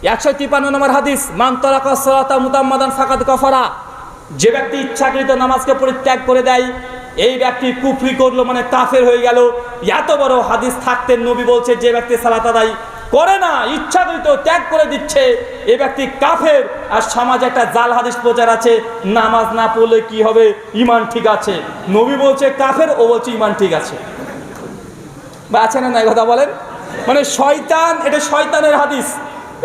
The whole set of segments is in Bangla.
153 নম্বর হাদিস, মান তারাকা সালাতা মুতাম্মাদান ফাকাদ কাফারা, যে ব্যক্তি ইচ্ছাকৃত নামাজকে পরিত্যাগ করে দেয় এই ব্যক্তি কুফরি করলো, মানে কাফের হয়ে গেল। এত বড় হাদিস থাকতে নবী বলছে যে ব্যক্তি সালাত আদায় করে না, ইচ্ছাকৃত ত্যাগ করে দিচ্ছে, এই ব্যক্তি কাফের। আর সমাজে একটা জাল হাদিস প্রচার আছে, নামাজ না পড়লে কি হবে, ঈমান ঠিক আছে। নবী বলছে কাফের, ও বলছে ঈমান ঠিক আছে। বা আছে না, নাই কথা বলেন? মানে শয়তান, এটা শয়তানের হাদিস,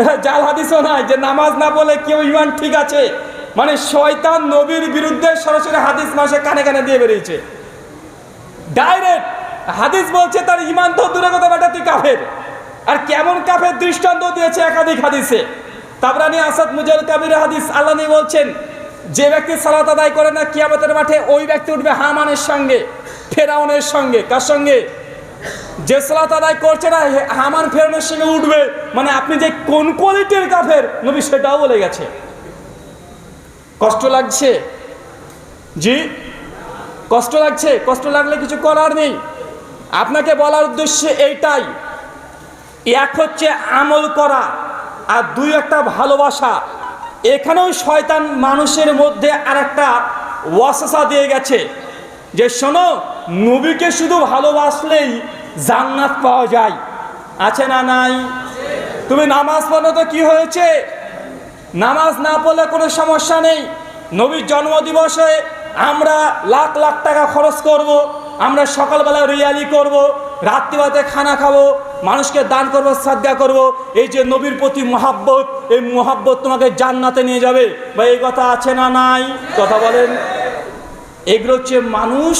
এটা জাল হাদিসও নয় যে নামাজ না পড়লে কেউ ঈমান ঠিক আছে। মানে শয়তান নবীর বিরুদ্ধে সরাসরি হাদিস মাসে কানে কানে দিয়ে বেরিয়েছে, ডাইরেক্ট হাদিস বলছে তার ঈমান তো দূরে কথা, বেটা তুই কাফের। আর কেমন কাফের দৃষ্টান্ত দিয়েছে একাধিক হাদিসে। তাবরানী আসাদ মুজাল কাবির হাদিস, আল্লাহ নবী বলছেন যে ব্যক্তি সালাত আদায় করে না কিয়ামতের মাঠে ওই ব্যক্তি উঠবে হামানের সঙ্গে, ফেরাউনের সঙ্গে। কার সঙ্গে? যে সালাত আদায় করছে না হামান ফেরাউনের সঙ্গে উঠবে। মানে আপনি যে কোন কোয়ালিটির কাফের নবী সেটাও বলে গেছে। কষ্ট লাগছে? জি, কষ্ট লাগছে। কষ্ট লাগলে কিছু করার নেই। আপনাকে বলার উদ্দেশ্য এইটাই, এক হচ্ছে আমল করা, আর দুই একটা ভালোবাসা। এখানেও শয়তান মানুষের মধ্যে আর একটা ওয়াসওয়াসা দিয়ে গেছে যে শোনো, নবীকে শুধু ভালোবাসলেই জান্নাত পাওয়া যায়। আছে না নাই? তুমি নামাজ পড়ো তো কি হয়েছে, নামাজ না পড়লে কোনো সমস্যা নেই। নবীর জন্মদিবসে আমরা লাখ লাখ টাকা খরচ করব, আমরা সকালবেলা রিয়ালি করব, রাত্রিবেলাতে খানা খাবো, মানুষকে দান করব, সাদকা করব। এই যে নবীর প্রতি মহাব্বত, এই মহাব্বত তোমাকে জান্নাতে নিয়ে যাবে। বা এই কথা আছে না নাই? কথা বলেন। এগুলো হচ্ছে মানুষ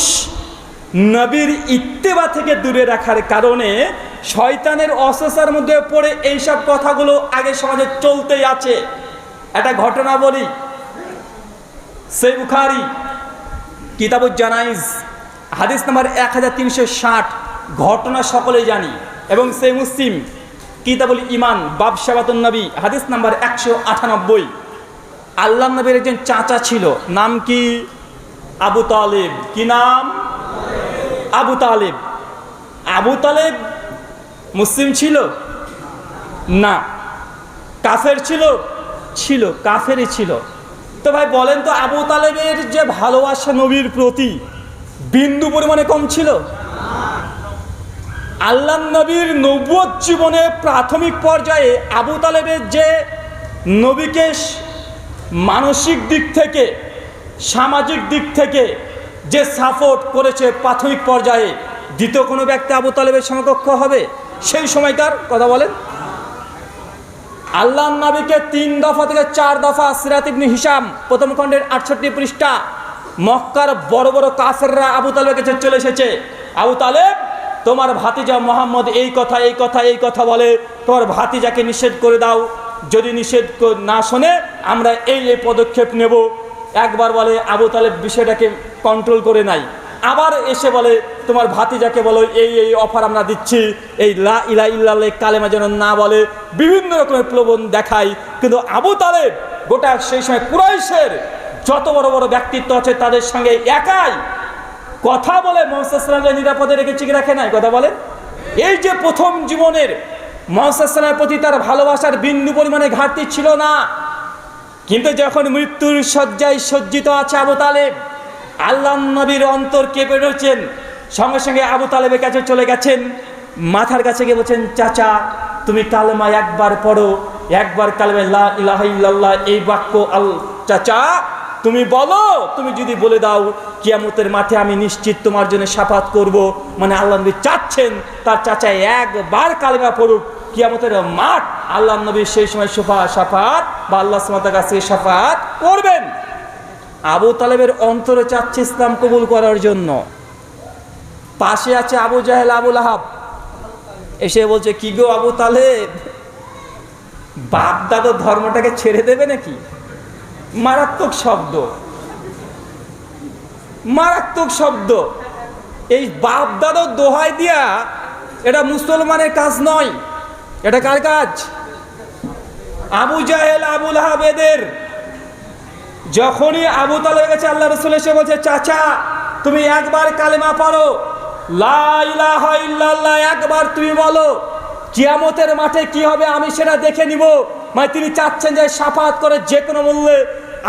নবীর ইত্তেবা থেকে দূরে রাখার কারণে শয়তানের অসসার মধ্যে পড়ে এইসব কথাগুলো আগে সমাজে চলতেই আছে। একটা ঘটনা বলি, সহিহ বুখারী কিতাবুজ জানাইজ হাদিস নাম্বার 1360, ঘটনা সকলেই জানি। এবং সহিহ মুসলিম কিতাবুল ঈমান বাব শাবাতুন নবী হাদিস নাম্বার 198। আল্লাহ নবীর একজন চাচা ছিল, নাম কি? আবু তালেব। কি নাম? আবু তালেব। আবু তালেব মুসলিম ছিল না, কাফের ছিল? ছিল, কাফেরই ছিল। তো ভাই বলেন তো, আবু তালেবের যে ভালোবাসা নবীর প্রতি বিন্দু পরিমাণে কম ছিল? আল্লাহ নবীর নবুয়ত জীবনে প্রাথমিক পর্যায়ে আবু তালেবের যে নবীকে মানসিক দিক থেকে, সামাজিক দিক থেকে যে সাপোর্ট করেছে প্রাথমিক পর্যায়ে, দ্বিতীয় কোনো ব্যক্তি আবু তালেবের সমকক্ষ হবে সেই সময়কার? কথা বলেন। আল্লাহ নবীকে 3 দফা থেকে 4 দফা, সিরাত ইবনে হিশাম প্রথম খণ্ডের 68 পৃষ্ঠা, মক্কার বড় বড় কাফেররা আবু তালেবের কাছে চলে এসেছে, আবু তালেব তোমার ভাতিজা মোহাম্মদ এই কথা এই কথা এই কথা বলে, তোমার ভাতিজাকে নিষেধ করে দাও, যদি নিষেধ না শোনে আমরা এই এই পদক্ষেপ নেব। একবার বলে আবু তালেব বিষয়টাকে কন্ট্রোল করে নাই, আবার এসে বলে তোমার ভাতিজাকে বলো এই এই অফার আমরা দিচ্ছি, এই লা ইলাহা ইল্লাল্লাহ কালেমা যেন না বলে, বিভিন্ন রকমের প্রলোভন দেখায়। কিন্তু আবু তালেব গোটা সেই সময় কুরাইশের যত বড় বড় ব্যক্তিত্ব আছে তাদের সঙ্গে একাই কথা বলে মুহাম্মদ সাল্লাল্লাহু আলাইহি ওয়াসাল্লাম নিরাপদে রেখেছে কি রাখে নাই? কথা বলেন। এই যে প্রথম জীবনের মুহাম্মদ সাল্লাল্লাহু আলাইহি ওয়াসাল্লামের প্রতি তার ভালোবাসার বিন্দু পরিমাণে ঘাটতি ছিল না, কিন্তু যখন মৃত্যুর শয্যায় সজ্জিত আছে আবু তালেব, আল্লাহ নবীর অন্তর কেঁপে উঠেছেন, সঙ্গে সঙ্গে আবু তালেবের কাছে চলে গেছেন, মাথার কাছে গিয়ে বলছেন চাচা তুমি কালেমা একবার পড়ো, একবার কালেমা লা ইলাহা ইল্লাল্লাহ এই বাক্য চাচা তুমি বলো, তুমি যদি বলে দাও কিয়ামতের মাঠে আমি নিশ্চিত তোমার জন্য শাফাত করব। মানে আল্লাহ নবী চাচ্ছেন তার চাচা একবার কালেমা পড়ুক, কিয়ামতের মাঠ আল্লাহ নবী সেই সময় শাফাত বা আল্লাহ সুবহানাহু ওয়া তাআলার কাছে শাফাত করবেন। আবু তালেবের অন্তরে চাচ্ছে ইসলাম কবুল করার জন্য। পাশে আছে আবু জাহেল, আবু লাহাব, এসে বলছে কি গো আবু তালেব, বাপ দাদা ধর্মটাকে ছেড়ে দেবে নাকি? মারাত্মক শব্দ, মারাত্মক শব্দ। এই বাপ দাদার দোহাই দিয়া এটা মুসলমানের কাজ নয়, এটা কার কাজ? আবু জাহেল, আবু লাহাব এদের। যখনই আবু তালেবের কাছে আল্লাহ রাসূল এসে বলছে চাচা তুমি একবার কালেমা পড়ো, লা ইলাহা ইল্লাল্লাহ একবার তুমি বলো, কিয়ামতের মাঠে কি হবে আমি সেটা দেখে নিব, মানে তিনি চাচ্ছেন যে শাফাত করে যে কোনো মূল্যে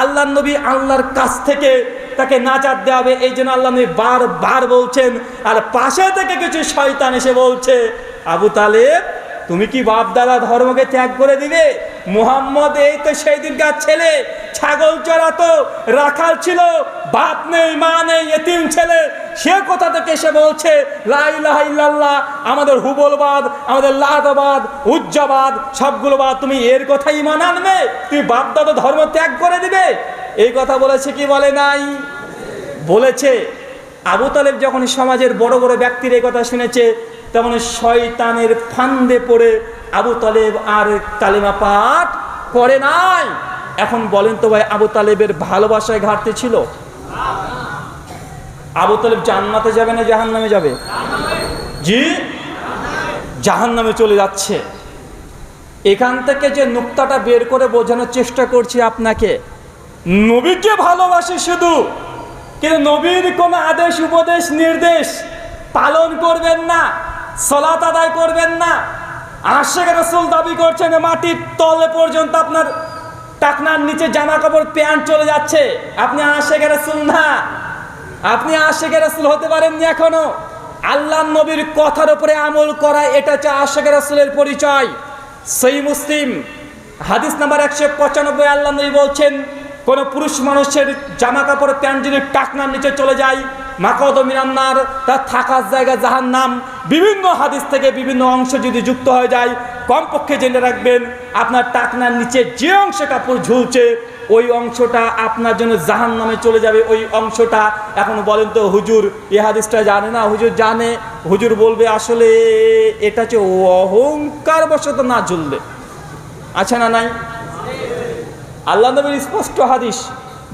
আল্লাহর নবী আল্লাহর কাছ থেকে তাকে নাজাত দেওয়া হবে। এই জন্য আল্লাহ নবী বারবার বলছেন। আর পাশে থেকে কিছু শয়তান এসে বলছে, আবু তালেব তুমি কি বাপ দাদা ধর্মকে ত্যাগ করে দিবে? মুহাম্মদ এই তো সেই দিনকার ছেলে, ছাগল চড়াতো, রাখাল ছিল, বাপ নেই মা নেই, এতিম ছেলে, সে কোথা থেকে এসে বলছে লা ইলাহা ইল্লাল্লাহ, আমাদের হুবলবাদ, আমাদের লাতবাদ, উজ্জাবাদ সবগুলো বাদ, তুমি এর কথাই ঈমান আনবে? তুমি বাপ দাদা ধর্ম ত্যাগ করে দিবে? এই কথা বলেছে কি বলে নাই? বলেছে। আবু তালেব যখন সমাজের বড় বড় ব্যক্তির এই কথা শুনেছে, তেমন শয়তানের ফান্দে পড়ে আবু তালেব আর কালিমা পাঠ করে নাই। এখন বলেন তো ভাই, আবু তালেবের ভালোবাসায় ঘাটতি ছিল? আবু তালেব জান্নাতে যাবে না জাহান্নামে যাবে? জি, জাহান্নামে চলে যাচ্ছে। এখান থেকে যে নুক্তাটা বের করে বোঝানোর চেষ্টা করছি আপনাকে, নবীকে ভালোবাসি শুধু, কিন্তু নবীর কোনো আদেশ উপদেশ নির্দেশ পালন করবেন না, সালাত আদায় করবেন না। আশিক রাসূল দাবি করছেন মাটির তলে পর্যন্ত আপনার টাকনার নিচে জামা কাপড় প্যান্ট চলে যাচ্ছে, আপনি আশিক রাসূল না, আপনি আশিক রাসূল হতে পারেননি এখনো। আল্লাহর নবীর কথার উপরে আমল করা, এটা হচ্ছে আশিক রাসূলের পরিচয়। সহিহ মুসলিম হাদিস নাম্বার 195, আল্লাহর নবী বলছেন, কোন পুরুষ মানুষের জামা কাপড় প্যান্ট যদি টাকনার নিচে চলে যায়, মাকাদ মিনান নার, তার থাকার জায়গা জাহান্নাম। বিভিন্ন হাদিস থেকে বিভিন্ন অংশ যদি যুক্ত হয়ে যায়, কমপক্ষে জেনে রাখবেন আপনার টাকনার নিচে যে অংশ কাপড় ঝুলছে ওই অংশটা আপনার জন্য জাহান্নামে চলে যাবে। ওই অংশটা, এখন বলেন তো হুজুর এই হাদিসটা জানে না? হুজুর জানে। হুজুর বলবে আসলে এটা হচ্ছে অহংকার বশত না ঝুললে, আছে না নাই? আল্লাহ নবীর স্পষ্ট হাদিস,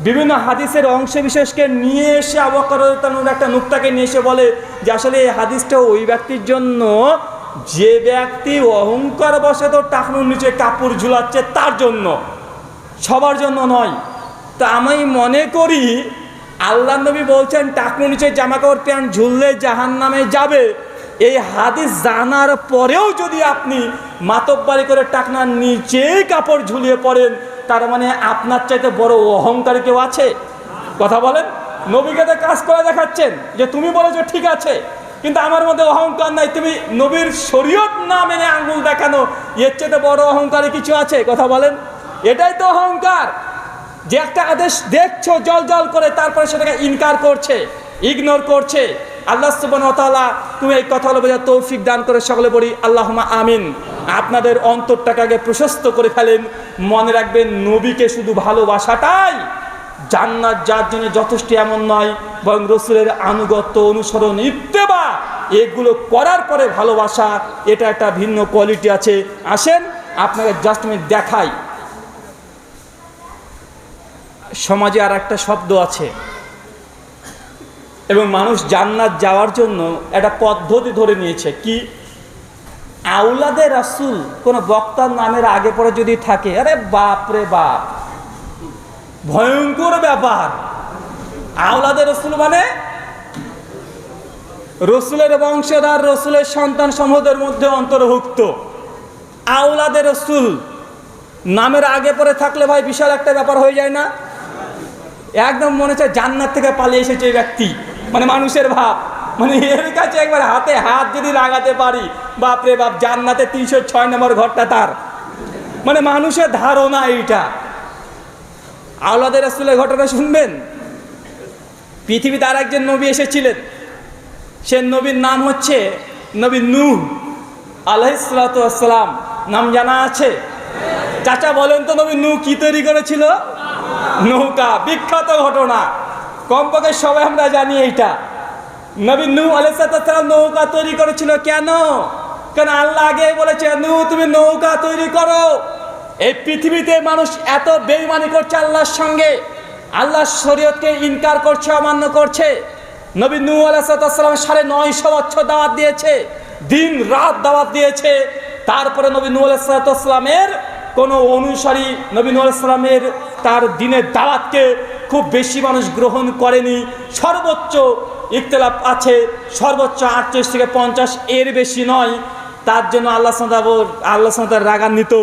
বিভিন্ন হাদিসের অংশ বিশেষকে নিয়ে এসে আবু বকর রাদিয়াল্লাহু আনহু একটা নুকতাকে নিয়ে এসে বলে যে আসলে এই হাদিসটা ওই ব্যক্তির জন্য যে ব্যক্তি অহংকার বশত টাকনুর নিচে কাপড় ঝুলাচ্ছে তার জন্য, সবার জন্য নয়। তা আমি মনে করি আল্লাহ নবী বলছেন টাকনুর নিচে জামা কাপড় প্যান্ট ঝুললে জাহান্নামে যাবে, এই হাদিস জানার পরেও যদি আপনি মাতব্বারি করে টাকনার নিচেই কাপড় ঝুলিয়ে পড়েন, তার মানে আপনার চাইতে বড় অহংকারী কেউ আছে? কথা বলেন। নবীকে তো কাজ করে দেখাচ্ছেন যে তুমি বলেছো ঠিক আছে, কিন্তু আমার মধ্যে অহংকার নাই। তুমি নবীর শরীয়ত না মেনে আঙ্গুল দেখানো, এর চাইতে বড় অহংকারী কিছু আছে? কথা বলেন। এটাই তো অহংকার, যে একটা আদেশ দেখছো জল জল করে, তারপরে সেটাকে ইনকার করছে, ইগনোর করছে। আল্লাহ সুবহানাহু ওয়া তাআলা তুমি এই কথাগুলো বোঝার তৌফিক দান করে সকলে বলি আল্লাহুম্মা আমিন। আপনাদের অন্তরটাকে আগে প্রশস্ত করে ফেলেন। মনে রাখবেন, নবীকে শুধু ভালোবাসাটাই জান্নাত যার জন্য যথেষ্ট এমন নয়, বরং রসুলের আনুগত্য, অনুসরণ, ইত্তেবা এগুলো করার পরে ভালোবাসা, এটা একটা ভিন্ন কোয়ালিটি আছে। আসেন আপনাকে জাস্ট আমি দেখাই। সমাজে আর একটা শব্দ আছে, এবং মানুষ জান্নাত যাওয়ার জন্য একটা পদ্ধতি ধরে নিয়েছে। কি? আওলাদে রাসূল কোন বক্তার নামের আগে পরে যদি থাকে, আরে বাপ রে বাপ, ভয়ঙ্কর ব্যাপার। আওলাদে রাসূল মানে রসুলের বংশধর, রসুলের সন্তান সমূহদের মধ্যে অন্তর্ভুক্ত। আওলাদে রাসূল নামের আগে পরে থাকলে ভাই বিশাল একটা ব্যাপার হয়ে যায় না? একদম মনে হচ্ছে জান্নাত থেকে পালিয়ে এসেছে এই ব্যক্তি, মানে মানুষের ভাব, মানে এর কাছে একবার হাতে হাত যদি লাগাতে পারি, বাপরে বাপ, জান্নাতে 306 নম্বর ঘরটা তার, মানে মানুষের ধারণা এইটা। আওলাদে রাসূলের ঘটনা শুনবেন। পৃথিবীতে আর একজন নবী এসেছিলেন, সে নবীর নাম হচ্ছে নবী নূহ আলাইহিস সালাতু ওয়াস সালাম। নাম জানা আছে? চাচা বলেন তো, নবী নূহ কি তৈরি করেছিল? নৌকা। বিখ্যাত ঘটনা, কমপক্ষে সবাই আমরা জানি এইটা। নবী নূহ আলাইহিস সালাম নৌকা তৈরি করেছিল। কেন? কারণ আল্লাহ আগে বলেছে, নূহ তুমি নৌকা তৈরি করো। এই পৃথিবীতে মানুষ এত বেঈমানি করছে আল্লাহর সঙ্গে, আল্লাহর শরীয়তকে ইনকার করছে, অমান্য করছে। নবী নূহ আলাইহিস সালাম 950 বছর দাওয়াত দিয়েছে, দিন রাত দাওয়াত দিয়েছে। তারপরে নবী নূহ আলাইহিস সালামের কোনো অনুসারী, নবী নূহ আলাইহিস সালামের তার দিনের দাওয়াতকে খুব বেশি মানুষ গ্রহণ করেনি। সর্বোচ্চ ইখতিলাফ আছে, সর্বোচ্চ 38 থেকে 50, এর বেশি নয়। তার জন্য আল্লাহ সাল্লাল্লাহু রাগান্বিত।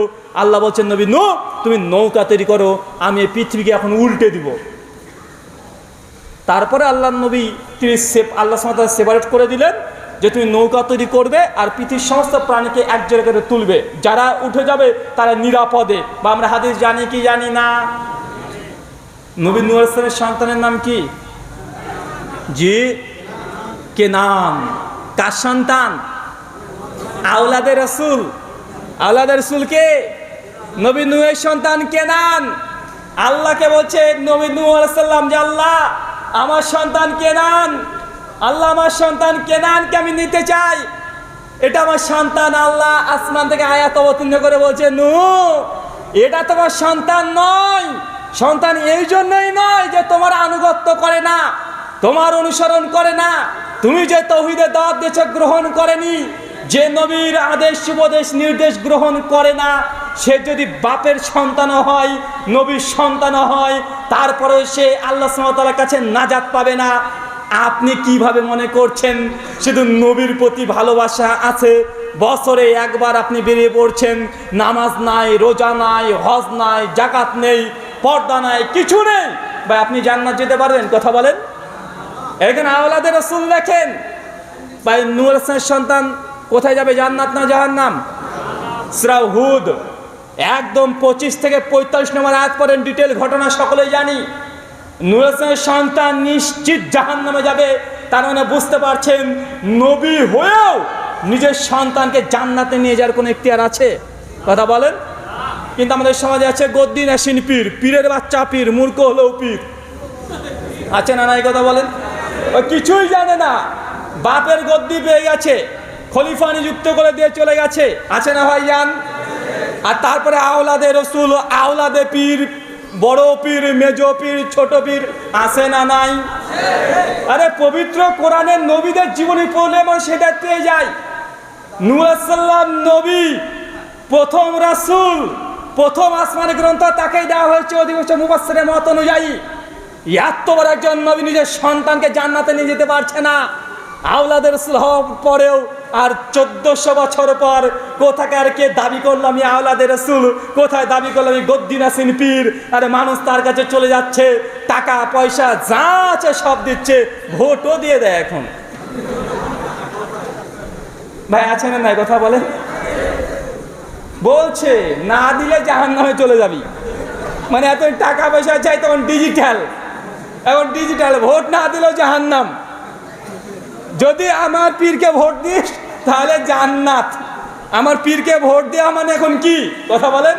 আল্লাহ বলছেন, নবী নূহ তুমি নৌকা তৈরি করো, আমি এই পৃথিবীকে এখন উল্টে দিব। তারপরে আল্লাহ নবী তিনি আল্লাহ সাল্লাল্লাহু সেপারেট করে দিলেন যে তুমি নৌকা তৈরি করবে আর পৃথিবীর সমস্ত প্রাণীকে এক জায়গায় করে তুলবে, যারা উঠে যাবে তারা নিরাপদে। বা আমরা হাদিস জানি কি জানি না? নবী নূহ আলাইহিস সালামের সন্তানের নাম কি? জি, কেনান। কার সন্তান? আওলাদে রাসূল। আওলাদে রাসূল কে? নবী নূহের সন্তান কেনান। আল্লাহকে বলছে নবী নূহ আলাইহিস সালাম যে আল্লাহ আমার সন্তান কেনান, আল্লাহ আমার সন্তান কেনানকে আমি নিতে চাই, এটা আমার সন্তান। আল্লাহ আসমান থেকে আয়াত অবতীর্ণ করে বলছে, নূহ এটা তোমার সন্তান নয়। সন্তান এই জন্যই নয় যে তোমার আনুগত্য করে না, তোমার অনুসরণ করে না, তুমি যে তাওহীদের দাওয়াত দিয়েছ গ্রহণ করেনি, যে নবীর আদেশ উপদেশ নির্দেশ গ্রহণ করে না, সে যদি বাপের সন্তানও হয়, নবীর সন্তানও হয়, তারপরেও সে আল্লাহ সুবহানাহু ওয়া তাআলার কাছে নাজাত পাবে না। আপনি কিভাবে মনে করছেন শুধু নবীর প্রতি ভালোবাসা আছে, বছরে একবার আপনি বেরিয়ে পড়ছেন, নামাজ নাই, রোজা নাই, হজ নাই, যাকাত নেই, পর্দা নাই, কিছু নেই, ভাই আপনি জান্নাত যেতে পারবেন? কথা বলেন। এখানে আওলাদে রাসূল দেখেন, ভাই নূহ আলাইহিস সালামের সন্তান কোথায় যাবে, জান্নাত না জাহান্নাম? সূরা হুদ একদম 25 থেকে 45 নম্বর আয়াত পড়েন, ডিটেইল ঘটনা সকলেই জানি। নূহ আলাইহিস সালামের সন্তান নিশ্চিত জাহান্নামে যাবে। তার মানে বুঝতে পারছেন নবী হয়েও নিজের সন্তানকে জান্নাতে নিয়ে যাওয়ার কোনো ইখতিয়ার আছে? কথা বলেন। কিন্তু আমাদের সমাজে আছে গদ্দি নাসিন পীর, পীরের বাচ্চা পীর, মূর্খ হলেও পীর। আছে না নাই? কথা বলেন। ও কিছুই জানে না, বাপের গদ্দি পেয়ে গেছে, খলিফা নিযুক্ত করে দিয়ে চলে গেছে। আছে না ভাইজান? আর তারপরে আওলাদে রসুল, আওলাদে পীর, বড় পীর, মেজ পীর, ছোট পীর, আছে না নাই? আরে পবিত্র কোরআনের নবীদের জীবনী পড়লে মানুষ সেটা পেয়ে যায়। নূহ আলাইহিস সালাম নবী, প্রথম রাসূল, প্রথম আসমানি গ্রন্থ তাকেই দেওয়া হয়েছে অধিকাংশ মুফাসসিরের মত অনুযায়ী। এত বড় একজন নবী নিজের সন্তানকে জান্নাতে নিয়ে যেতে পারছে না, আওলাদের রাসূল হওয়ার পরেও। আর 1400 বছর পর কোথাকার কে দাবি করলো আমি আওলাদের রাসূল, কোথায় দাবি করলো আমি গদ্দি নাসিন পীর। আরে মানুষ তার কাছে চলে যাচ্ছে, টাকা পয়সা যা আছে সব দিচ্ছে, ভোটও দিয়ে দেয় এখন। ভাই আছে না নাই? কথা বলে। বলছে না দিলে জাহান্নামে চলে যাবি। মানে এত টাকা পয়সা চাই, তখন ডিজিটাল, এখন ডিজিটাল, ভোট না দিলেও জাহান্নাম। যদি আমার পীরকে ভোট দিস তাহলে জান্নাত। আমার পীরকে ভোট দেওয়া মানে এখন কি? কথা বলেন।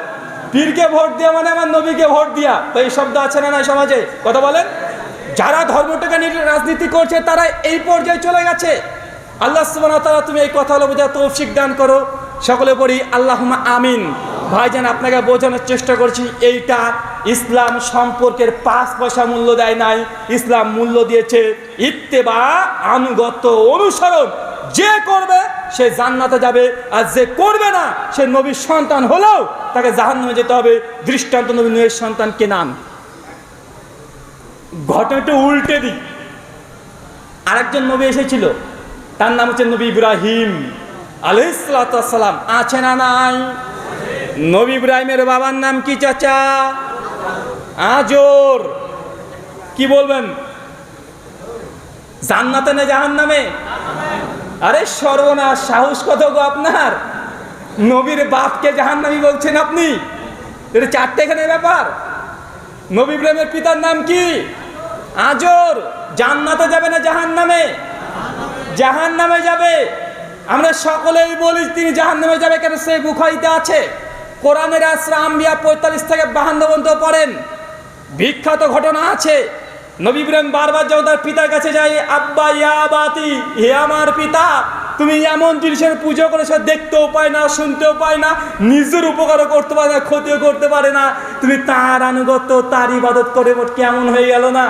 পীরকে ভোট দেওয়া মানে আমার নবীকে ভোট দেওয়া। তো এই শব্দ আছে না নাই সমাজে? কথা বলেন। যারা ধর্মটাকে নিয়ে রাজনীতি করছে তারা এই পর্যায়ে চলে গেছে। আল্লাহ সুবহানাহু ওয়া তাআলা তুমি এই কথাগুলো বোঝার তৌফিক দান করো। সকলে পড়ি আল্লাহুম্মা আমিন। ভাইজান আপনাকে বোঝানোর চেষ্টা করছি, এইটা ইসলাম সম্পর্কের 5 পয়সা মূল্য দেয় নাই। ইসলাম মূল্য দিয়েছে ইত্তেবা, আনুগত্য, অনুসরণ। যে করবে সে জান্নাতে যাবে, আর যে করবে না সে নবীর সন্তান হলেও তাকে জাহান্নামে যেতে হবে। দৃষ্টান্ত নবী নূহের সন্তান কেনান। ঘটনাটা উল্টে দিই, আরেকজন নবী এসেছিল, তার নাম হচ্ছে নবী ইব্রাহিম আলাইহিস সালাম। আছে না নাই? নবী ইব্রাহিমের বাবার নাম কি চাচা? আজর। কি বলবেন? জান্নাতে না জাহান্নামে? আরে সর্বনাশ, সাহস কত গো আপনার! নবীর বাপকে জাহান্নামী বলছেন আপনি? এটা চারটেখানে ব্যাপার। নবী ইব্রাহিমের পিতার নাম কি? আজর। জান্নাতে যাবে না জাহান্নামে? জাহান্নামে যাবে। আমরা সকলেই বলি তিনি জাহান্নামে যাবে, কেন? সেই বুখারীতে আছে। কোরআনের সূরা আম্বিয়া 45 থেকে 52 পর্যন্ত পড়েন, বিখ্যাত ঘটনা আছে। নবী ইব্রাহিম বারবার যখন তার পিতার কাছে যায়, আব্বা ইয়া বাতি, হে আমার পিতা, তুমি এমন জিনিসের পুজো করেছো, দেখতেও পায় না, শুনতেও পায় না, নিজের উপকারও করতে পারে না, ক্ষতিও করতে পারে না, তুমি তার আনুগত্য, তার ইবাদত করে কেমন হয়ে গেল না?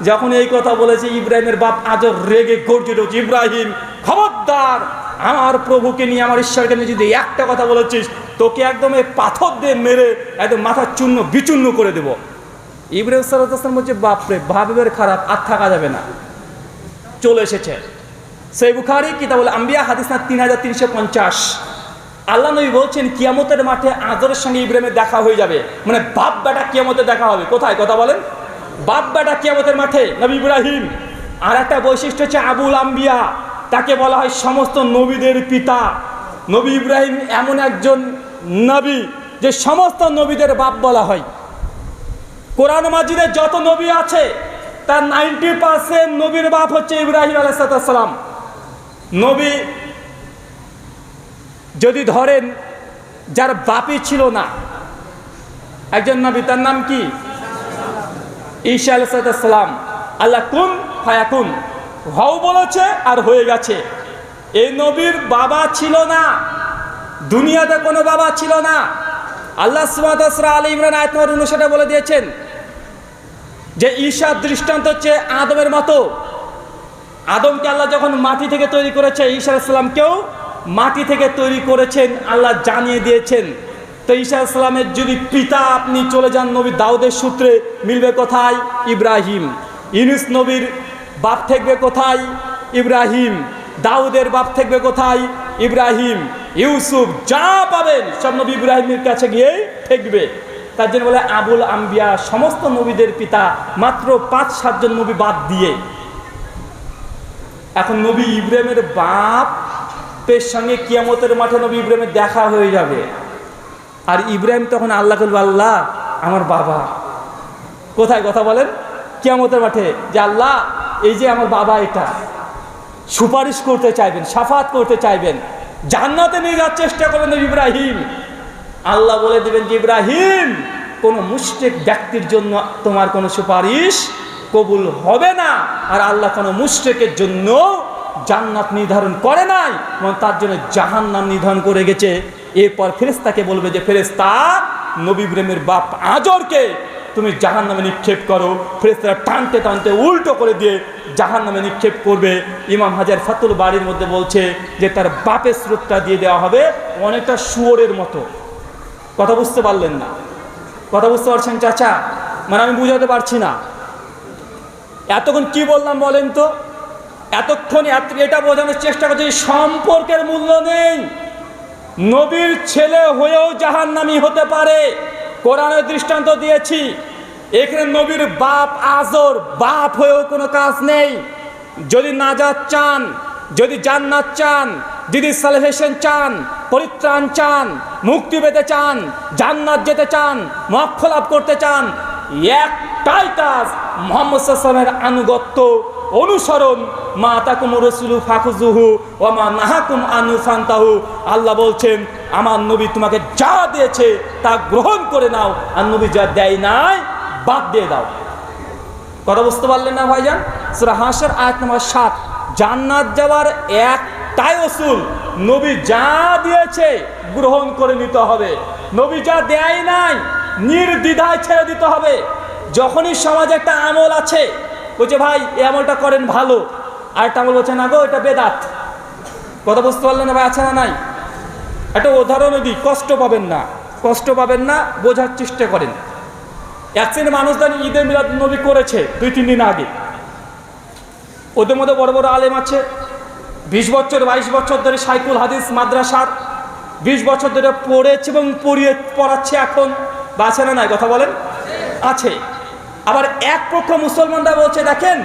যখন এই কথা বলেছে, ইব্রাহিমের বাপ আজর রেগে গর্জে উঠেছে, ইব্রাহিম খবরদার, আমার প্রভুকে নিয়ে, আমার ঈশ্বরকে নিয়ে যদি একটা কথা বলেছিস, তোকে একদম এই পাথর দিয়ে মেরে একদম মাথার চূর্ণ বিচূর্ণ করে দেব। ইব্রাহিম সাল্লাল্লাহু আলাইহি ওয়াসাল্লাম বলছে, বাপরে, ভাবের খারাপ, আর থাকা যাবে না। চলে এসেছে সহিহ বুখারী কিতাবুল আম্বিয়া, হাদিস না 3350। আল্লাহ নবী বলছেন কিয়ামতের মাঠে আজরের সঙ্গে ইব্রাহিমের দেখা হয়ে যাবে, মানে বাপ বেটা কিয়ামতে দেখা হবে। কোথায়? কথা বলেন। বাপ বেটা কিয়ামতের মাঠে নবী ইব্রাহিম। আর একটা বৈশিষ্ট্য হচ্ছে আবুল আম্বিয়া, তাকে বলা হয় সমস্ত নবীদের পিতা। নবী ইব্রাহিম এমন একজন নবী যে সমস্ত নবীদের বাপ বলা হয়। কোরআন মাজিদে যত নবী আছে তার 90% নবীর বাপ হচ্ছে ইব্রাহিম আলাইহিস সালাম। নবী যদি ধরেন যার বাপই ছিল না, একজন নবী, তার নাম কি? ঈসা আলাইহিস সালাম। আল্লাহ কুন ফায়াকুন, হও বলেছে আর হয়ে গেছে। এই নবীর বাবা ছিল না, দুনিয়াতে কোনো বাবা ছিল না। আল্লাহ সুবহানাহু ওয়া তাআলা আলী ইমরান আয়াত নম্বর 59 বলে দিয়েছেন যে ঈসার দৃষ্টান্ত হচ্ছে আদমের মতো। আদমকে আল্লাহ যখন মাটি থেকে তৈরি করেছে, ঈসা আলাইহিস সালামকেও মাটি থেকে তৈরি করেছেন, আল্লাহ জানিয়ে দিয়েছেন। তো ঈসা আলাইহিস সালামের যদি পিতা আপনি চলে যান নবী দাউদের সূত্রে, মিলবে কোথায়? ইব্রাহিম। ইউনূস নবীর বাপ থাকবে কোথায়? ইব্রাহিম। দাউদের বাপ থাকবে কোথায়? ইব্রাহিম। ইউসুফ, যা পাবেন সব নবী ইব্রাহিমের কাছে গিয়েই থাকবে। তার জন্য বলে আবুল আম্বিয়া, সমস্ত নবীদের পিতা, মাত্র 5-7 জন নবী বাদ দিয়ে। এখন নবী ইব্রাহিমের বাপের সঙ্গে কিয়ামতের মাঠে নবী ইব্রাহিমের দেখা হয়ে যাবে। আর ইব্রাহিম তখন আল্লাহ বলবে, আল্লাহ আমার বাবা কোথায়? কথা বলেন। কিয়ামতের মাঠে যে আল্লাহ এই যে আমার বাবা, এটা সুপারিশ করতে চাইবেন, শাফাত করতে চাইবেন, জান্নাতে নিয়ে যাওয়ার চেষ্টা করবেন ইব্রাহিম। আল্লাহ বলে দিবেন যে ইব্রাহিম, কোনো মুশরিক ব্যক্তির জন্য তোমার কোনো সুপারিশ কবুল হবে না। আর আল্লাহ কোনো মুশরিকের জন্য জান্নাত নির্ধারণ করে নাই, এবং তার জন্য জাহান্নাম নির্ধারণ করে গেছে। এরপর ফেরেশতাকে বলবে যে ফেরেশতা, নবী ইব্রাহিমের বাপ আজরকে তুমি জাহান্নামে নিক্ষেপ করো। ফেরেশতারা টানতে টানতে উল্টো করে দিয়ে জাহান্নামে নিক্ষেপ করবে। ইমাম হাজার ফাতুল বাড়ির মধ্যে বলছে যে তার বাপের স্রোতটা দিয়ে দেওয়া হবে অনেকটা শুয়োরের মতো। কথা বুঝতে পারলেন না? কথা বুঝতে পারছেন চাচা? মানে আমি বুঝাতে পারছি না। এতক্ষণ কি বললাম বলেন তো? এতক্ষণ এটা বোঝানোর চেষ্টা করছে সম্পর্কের মূল্য নেই। নবীর ছেলে হয়েও জাহান্নামী হতে পারে, কোরআনের দৃষ্টান্ত দিয়েছি। এখানে নবীর বাপ আজর, বাপ হয়েও কোনো কাজ নেই। যদি নাজাত চান, যদি জান্নাত চান, যদি সালভেশন চান, পরিত্রাণ চান, মুক্তি পেতে চান, জান্নাত যেতে চান, মোক্ষ লাভ করতে চান, একটাই কাজ, মুহাম্মদ সাল্লাল্লাহু আলাইহি ওয়াসাল্লামের আনুগত্য, অনুসরণ। মা আতাকুম রাসূলু ফাখুযুহু ওয়া মা নাহাকুম আনহু ফান্তাহু। আল্লাহ বলছেন আমার নবী তোমাকে যা দিয়েছে তা গ্রহণ করে নাও, আর নবী যা দেয় নাই বাদ দিয়ে দাও। কথা বুঝতে পারলেন না ভাইজান? সূরা হাশর আয়াত নম্বর 7। জান্নাত যাওয়ার একটাই উসুল, নবী যা দিয়েছে গ্রহণ করে নিতে হবে, নবী যা দেয় নাই নির্দ্বিধায় ছেড়ে দিতে হবে। যখনই সমাজে একটা আমল আছে, বলছে ভাই এই আমলটা করেন ভালো, আর একটা আমল বলছে না গো এটা বেদাত। কথা বুঝতে পারলেন না ভাই? আছে না নাই? একটা উদাহরণ দিই, কষ্ট পাবেন না, কষ্ট পাবেন না, বোঝার চেষ্টা করেন। এক শ্রেণীর মানুষ জানি ঈদে মিলাদ নবী করেছে 2-3 দিন আগে। ওদের মধ্যে বড় বড় আলেম আছে, 20 বছর 22 বছর ধরে শাইখুল হাদিস মাদ্রাসার 20 বছর ধরে পড়েছে এবং পড়াচ্ছে এখন, বা আছে না নাই? কথা বলেন। আছে। আবার এক পক্ষ মুসলমানরা বলছে দেখেন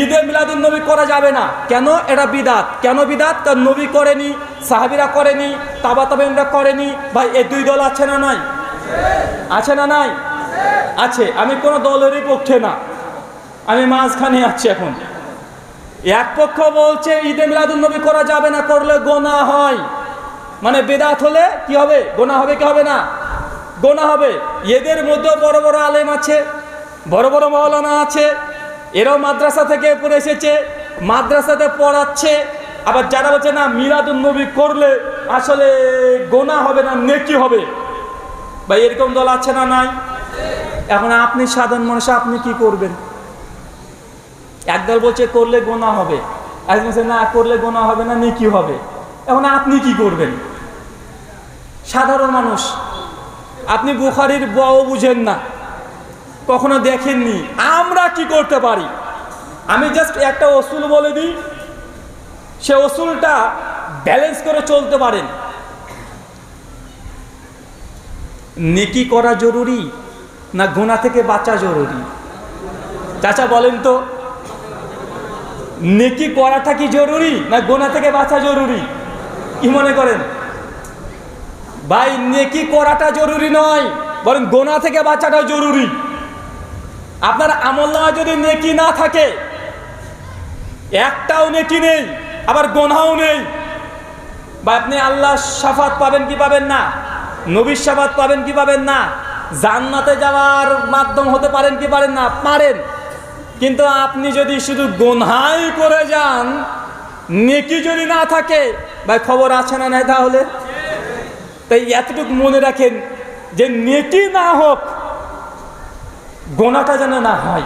ঈদে মিলাদুন নবী করা যাবে না, কেন? এটা বিদাত। কেন বিদাত? কারণ নবী করেনি, সাহাবীরা করেনি, তাবা তাবেঈনরা করেনি। ভাই এই দুই দল আছে না নাই? আছে না নাই? আছে। আমি কোনো দলেরই পক্ষে না, আমি মাঝখানে আছি এখন। এক পক্ষ বলছে ঈদে মিলাদুন নবী করা যাবে না, করলে গোনাহ হয়, মানে বেদাত হলে কি হবে? গোনাহ হবে কি হবে না? গোনাহ হবে। এদের মধ্যে বড় বড় আলেম আছে, বড় বড় মাওলানা আছে, এরাও মাদ্রাসা থেকে পড়ে এসেছে, মাদ্রাসাতে পড়াচ্ছে। আবার যারা বলছে না মিলাদুন নবী করলে আসলে গোনাহ হবে না, নেকি হবে, ভাই এরকম দল আছে না নাই? এখন আপনি সাধারণ মানুষ, আপনি কি করবেন? একদল বলছে করলে গোনাহ হবে, একজন বলছে না করলে গোনাহ হবে না, নেকি হবে। এখন আপনি কি করবেন? সাধারণ মানুষ, আপনি বুখারীর বও বুঝেন না, কখনো দেখেননি, আমরা কি করতে পারি? আমি জাস্ট একটা উসুল বলে দিই, সে উসুলটা ব্যালেন্স করে চলতে পারেন। নেকি করা জরুরি না গুনাহ থেকে বাঁচা জরুরি? চাচা বলেন তো, নেকি করাটা কি জরুরি না গুনাহ থেকে বাঁচা জরুরি? কি মনে করেন ভাই? নেকি করাটা জরুরি নয়, বরং গুনাহ থেকে বাঁচাটা জরুরি। আপনার আমলনামায় যদি নেকি না থাকে, একটাও নেকি নেই, আবার গুনাহও নেই, বা আপনি আল্লাহর শাফাত পাবেন কি পাবেন না? নবীর শাফাত পাবেন কি পাবেন না? জান্নাতে যাওয়ার মাধ্যম হতে পারেন কি পারেন না? পারেন। কিন্তু আপনি যদি শুধু গুনাহই করে যান, নেকি যদি না থাকে, ভাই খবর আছে না নাই? তাহলে তাই এতটুকু মনে রাখেন যে নেকি না হোক, গুনাহটা যেন না হয়।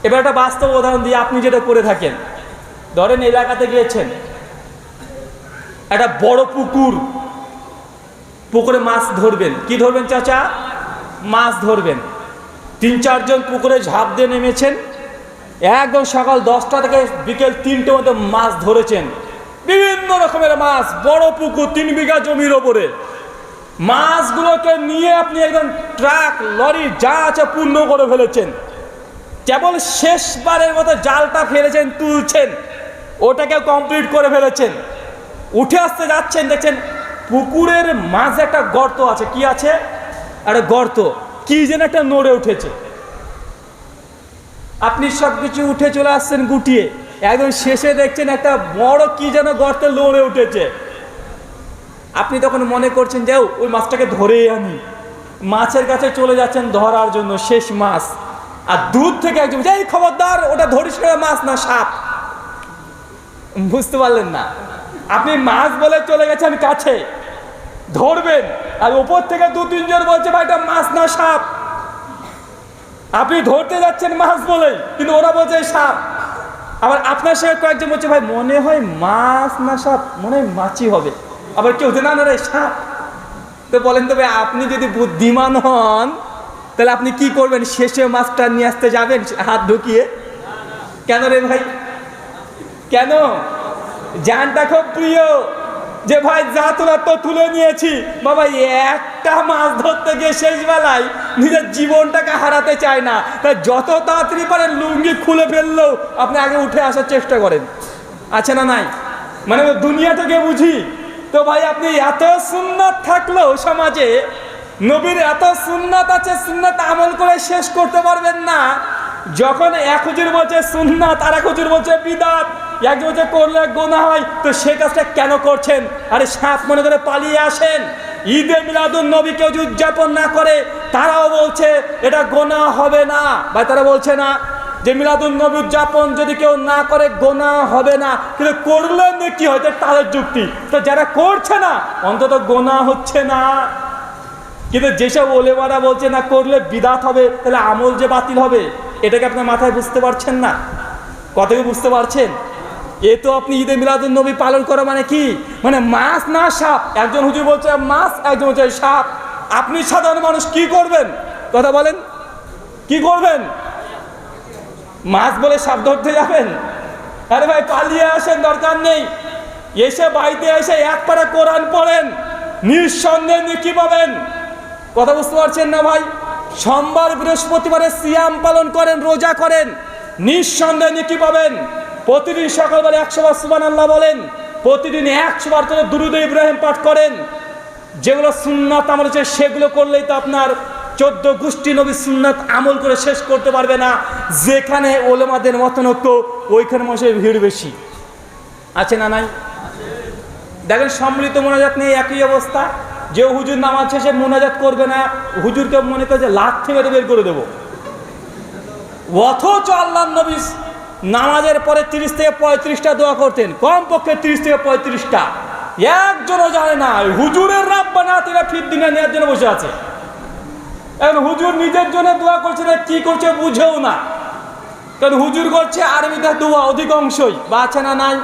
এবার একটা বাস্তব উদাহরণ দিয়ে, আপনি যেটা করে থাকেন, ধরেন এলাকাতে গিয়েছেন, একটা বড় পুকুরে মাছ ধরবেন। কি ধরবেন চাচা? মাছ ধরবেন। 3-4 জন পুকুরে ঝাঁপ দিয়ে নেমেছেন, একদম সকাল 10টা থেকে বিকেল 3টের মধ্যে মাছ ধরেছেন, বিভিন্ন রকমের মাছ, বড় পুকুর, 3 বিঘা জমির ওপরে। মাছগুলোকে নিয়ে আপনি একদম ট্রাক, লরি যা আছে পূর্ণ করে ফেলেছেন। কেবল শেষবারের মতো জালটা ফেলেছেন, তুলছেন, ওটাকে কমপ্লিট করে ফেলেছেন। উঠে আসতে যাচ্ছেন, দেখছেন পুকুরের মাঝে একটা গর্ত আছে। কি আছে? একটা গর্ত, কি যেন একটা নড়ে উঠেছে। আপনি সবকিছু উঠে চলে আসছেন গুটিয়ে, একদম শেষে দেখছেন একটা বড় কি যেন গর্তে নড়ে উঠেছে। আপনি তখন মনে করছেন যে ওই মাছটাকে ধরেই আনি, মাছের কাছে চলে যাচ্ছেন ধরার জন্য, শেষ মাছ। আর দূর থেকে একজন, এই খবরদার, ওটা ধরিস না, মাছ না সাপ। বুঝতে পারলেন না? আপনি মাছ বলে চলে গেছেন কাছে, ধরবেন, আর উপর থেকে 2-3 জন বলছে ভাই এটা মাছ না সাপ। আপনি ধরতে যাচ্ছেন মাছ বলে, কিন্তু ওরা বলছে সাপ। আবার আপনার সঙ্গে কয়েকজন বলছে ভাই মনে হয় মাছ না সাপ, মনে হয় মাছই হবে। আবার কেউ না না রে সাপ। তো বলেন তো ভাই, আপনি যদি বুদ্ধিমান হন তাহলে আপনি কি করবেন? শেষে মাছটা নিয়ে আসতে যাবেন হাত ঢুকিয়ে? কেন রে ভাই, কেন? জানটা খুব প্রিয় যে ভাই যা তোলা তো তুলে নিয়েছি, বাবা একটা মাছ ধরতে গিয়ে শেষ বেলায় নিজের জীবনটাকে হারাতে চায় না, তাই যত তাড়াতাড়ি পারেন লুঙ্গি খুলে ফেললেও আপনি আগে উঠে আসার চেষ্টা করেন। আছে না নাই? মানে দুনিয়াটাকে বুঝি তো ভাই। আপনি এত সুন্নাত থাকলেও সমাজে নবীর এত সুন্নাত আছে, সুন্নাত আমল করে শেষ করতে পারবেন না। যখন এক হুজুর বলছে সুন্নাত, আর এক হুজুর বলছে বিদআত, একজন বলছে করলে গুনাহ হয়, তো সেই কাজটা কেন করছেন? আরে সাপ মনে করে পালিয়ে আসেন। ঈদে মিলাদুন নবী কেউ যদি উদযাপন না করে, তারাও বলছে এটা গুনাহ হবে না। ভাই তারা বলছে না যে মিলাদুন নবী উদযাপন যদি কেউ না করে গুনাহ হবে না, কিন্তু করলে নাকি হয়, তাদের যুক্তি। তো যারা করছে না অন্তত গুনাহ হচ্ছে না। কিন্তু যেসব ওলেমারা বলছে না করলে বিদআত হবে, তাহলে আমল যে বাতিল হবে, এটাকে আপনার মাথায় বুঝতে পারছেন না? কতকে বুঝতে পারছেন? এ তো আপনি ঈদে মিলাদুন নবী পালন করা মানে কি? মানে মাছ না সাপ। একজন হুজুর বলছে মাছ, একজন বলছে সাপ। আপনি সাধারণ মানুষ কি করবেন? কথা বলেন, কি করবেন? মাছ বলে সাপ ধরতে যাবেন? আরে ভাই পালিয়ে আসেন, দরকার নেই। এসে বাড়িতে এসে এক পারা কোরআন পড়েন, নিঃসন্দেহে নেকি পাবেন। কথা বুঝতে পারছেন না ভাই? সোমবার বৃহস্পতিবারে সিয়াম পালন করেন, রোজা করেন, নিঃসন্দেহে নেকি পাবেন। প্রতিদিন সকালবেলা 100 বার সুবহানাল্লাহ বলেন, প্রতিদিন 100 বার করে দুরূদ ইব্রাহিম পাঠ করেন। যেগুলো সুন্নাত আমল আছে সেগুলো করলেই তো আপনার 14 গোষ্ঠী নবী সুন্নাত আমল করে শেষ করতে পারবে না। যেখানে ওলেমাদের মতনৈক্য, ওইখানে মানুষের ভিড় বেশি। আছে না নাই? দেখেন সম্মিলিত মোনাজাত নিয়ে একই অবস্থা। যে হুজুর নামাজ শেষে মোনাজাত করবে না, হুজুরকে মনে করে যে লাথি মেরে বের করে দেবো। অথচ আল্লাহর নবী নামাজের পরে 30 থেকে 35টা দোয়া করতেন, কমপক্ষে 30 থেকে 35টা। একজনও জানে না হুজুরের রাব্বানা আতিনা ফিদ দুনিয়া নেওয়ার জন্য বসে আছে। এখন হুজুর নিজের জন্য দোয়া করছে না, কি করছে বুঝেও না। কারণ হুজুর করছে আরবিতে দোয়া অধিকাংশই। বা আছে না নাই?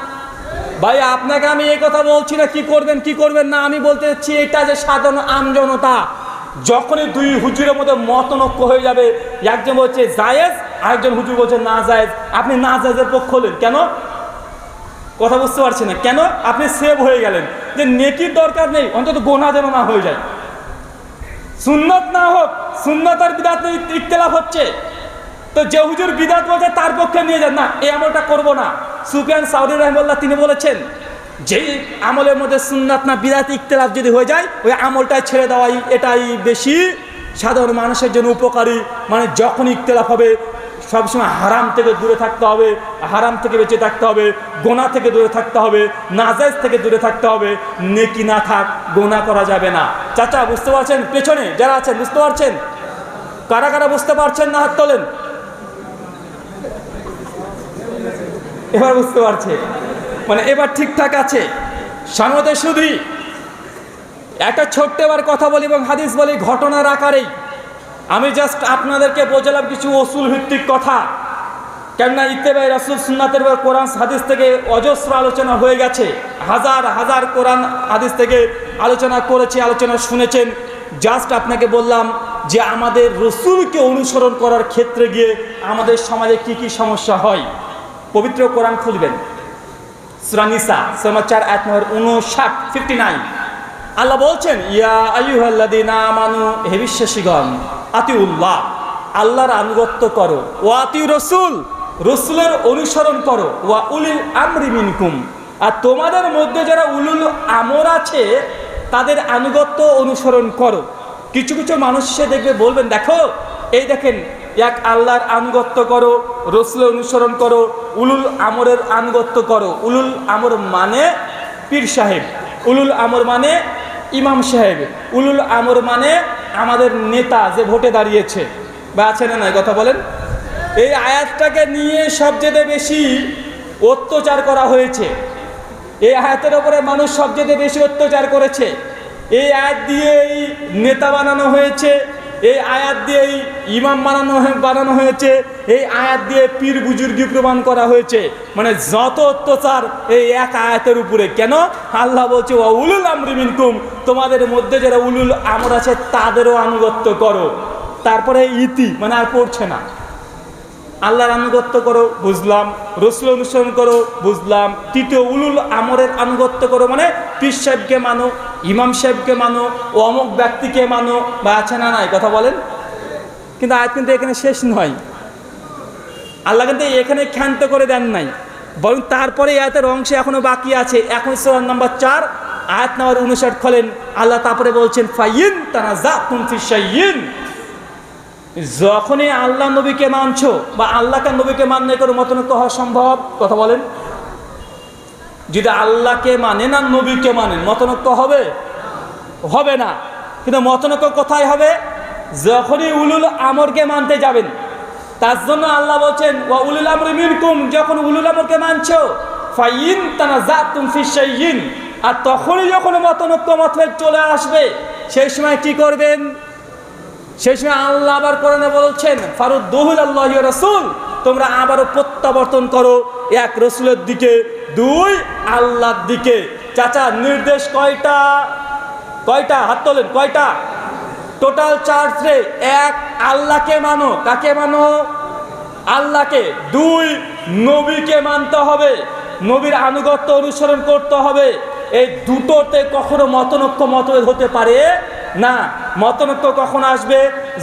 ভাই আপনাকে আমি এই কথা বলছি না কি করবেন কি করবেন না, আমি বলতে চাচ্ছি এটা যে সাধারণ আমজনতা, যখনই দুই হুজুরের মধ্যে মতনৈক্য হয়ে যাবে, একজন বলছে জায়েজ, আরেকজন হুজুর বলছে না জায়েজ, আপনি না জায়েজের পক্ষ হলেন কেন? কথা বুঝতে পারছি না কেন? আপনি সেভ হয়ে গেলেন যে নেকির দরকার নেই, অন্তত গুনাহ যেন না হয়ে যায়। সুন্নত না হোক, সুন্নত আর বিদআত ইখতিলাফ হচ্ছে, তো যে হুজুর বিদআত বলছে তার পক্ষে নিয়ে যান, না এই আমলটা করব না। সুফিয়ান সাউরি রাহিমাহুল্লাহ তিনি বলেছেন যেই আমলের মধ্যে সুন্নাত না বিদআত ইখতিলাফ যদি হয়ে যায় ওই আমলটাই ছেড়ে দেওয়াই এটাই বেশি সাধারণ মানুষের জন্য উপকারী। মানে যখন ইখতিলাফ হবে সবসময় হারাম থেকে দূরে থাকতে হবে, হারাম থেকে বেঁচে থাকতে হবে, গোনা থেকে দূরে থাকতে হবে, নাজায়েজ থেকে দূরে থাকতে হবে। নেকি না থাক, গোনা করা যাবে না। চাচা বুঝতে পারছেন? পেছনে যারা আছেন বুঝতে পারছেন? কারা কারা বুঝতে পারছেন না হাত তোলেন। এবার বুঝতে পারছে, মানে এবার ঠিকঠাক আছে। সামনে শুধু একটা ছোট্ট এবার কথা বলি এবং হাদিস বলি ঘটনার আকারেই। আমি জাস্ট আপনাদেরকে বোঝালাম কিছু অসুল ভিত্তিক কথা, কেননা ইত্তেবাই রাসূল সুন্নাতের উপর কোরআন হাদিস থেকে অজস্র আলোচনা হয়ে গেছে, হাজার হাজার কোরআন হাদিস থেকে আলোচনা করেছি, আলোচনা শুনেছেন। জাস্ট আপনাকে বললাম যে আমাদের রসুলকে অনুসরণ করার ক্ষেত্রে গিয়ে আমাদের সমাজে কি কি সমস্যা হয়। পবিত্র কোরআন খুলবেন, সূরা নিসা সূরা 4 আয়াত নম্বর 59 59। আল্লাহ বলছেন ইয়া আইয়ুহাল্লাযীনা আমানু, হে বিশ্বাসীগণ, আতিউল্লাহ, আল্লাহর আনুগত্য করো, ওয়া আতিউ রাসূল, রাসূলের অনুসরণ করো, ওয়া উলিল আমরি মিনকুম, আর তোমাদের মধ্যে যারা উলুল আমর আছে তাদের আনুগত্য অনুসরণ করো। কিছু কিছু মানুষ সে দেখবে বলবেন দেখো এই দেখেন এক আল্লাহর আনুগত্য করো, রাসূলের অনুসরণ করো, উলুল আমরের আনুগত্য করো। উলুল আমর মানে পীর সাহেব, উলুল আমর মানে ইমাম সাহেব, উলুল আমর মানে আমাদের নেতা যে ভোটে দাঁড়িয়েছে বা আছে না নাই কথা বলেন। এই আয়াতটাকে নিয়ে সবচেয়ে বেশি অত্যাচার করা হয়েছে, এই আয়াতের উপরে মানুষ সবচেয়ে বেশি অত্যাচার করেছে। এই আয়াত দিয়েই নেতা বানানো হয়েছে, এই আয়াত দিয়েই ইমাম বানানো হয়েছে, এই আয়াত দিয়ে পীর বুজুর্গি প্রমাণ করা হয়েছে। মানে যত অত্যাচার এই এক আয়াতের উপরে। কেন? আল্লাহ বলছে ওয়া উলুল আমরি মিনকুম, তোমাদের মধ্যে যারা উলুল আমর আছে তাদেরও আনুগত্য করো। তারপরে ইতি মানে আর পড়ছে না। আল্লাহর আনুগত্য করো বুঝলাম, রাসূল অনুসরণ করো বুঝলাম, তৃতীয় উলুল আমরের আনুগত্য করো মানে পীর সাহেবকে মানো, ইমাম সাহেবকে মানো, অমুক ব্যক্তিকে মানো, বা আছে না নাই কথা বলেন। কিন্তু আয়াত কিন্তু এখানে শেষ নয়, আল্লাহ কিন্তু এখানে ক্ষান্ত করে দেন নাই, বরং তারপরে আয়াতের অংশে এখনো বাকি আছে। এখন সূরা নম্বর 4 আয়াত নম্বর 59 খোলেন, আল্লাহ তারপরে বলছেন ফাইন তানাজাতুম ফি শাইইন, যখনই আল্লাহ নবীকে মানছো বা আল্লাহকে নবীকে মানলে কোনো মতনৈক্য হওয়া সম্ভব কথা বলেন। যদি আল্লাহকে মানেন আর নবীকে মানেন মতনৈক্য হবে? হবে না। কিন্তু মতনৈক্য কোথায় হবে? যখনই উলুল আমরকে মানতে যাবেন। তার জন্য আল্লাহ বলছেন ওয়া উলুল আমরি মিনকুম, যখন উলুল আমরকে মানছো ফাইন তানাজাতুম ফি শাইইন, আর তখনই যখন মতনৈক্য মতভেদ চলে আসবে সেই সময় কি করবেন? সেই সময় আল্লাহ আবার কোরআনে বলছেন ফারুদ্দুহু ইলাল্লাহি ওয়া রাসূল, তোমরা আবারও প্রত্যাবর্তন করো এক রাসূলের দিকে, দুই আল্লাহর দিকে। চাচা নির্দেশ কয়টা? কয়টা হাত তোলেন, কয়টা? টোটাল 4। এক আল্লাহকে মানো, কাকে মানো? আল্লাহকে। দুই নবীকে মানতে হবে, নবীর আনুগত্য অনুসরণ করতে হবে। এই দুটোতে কখনো মতভেদ হতে পারে না। মতনৈক্য কখন আসবে?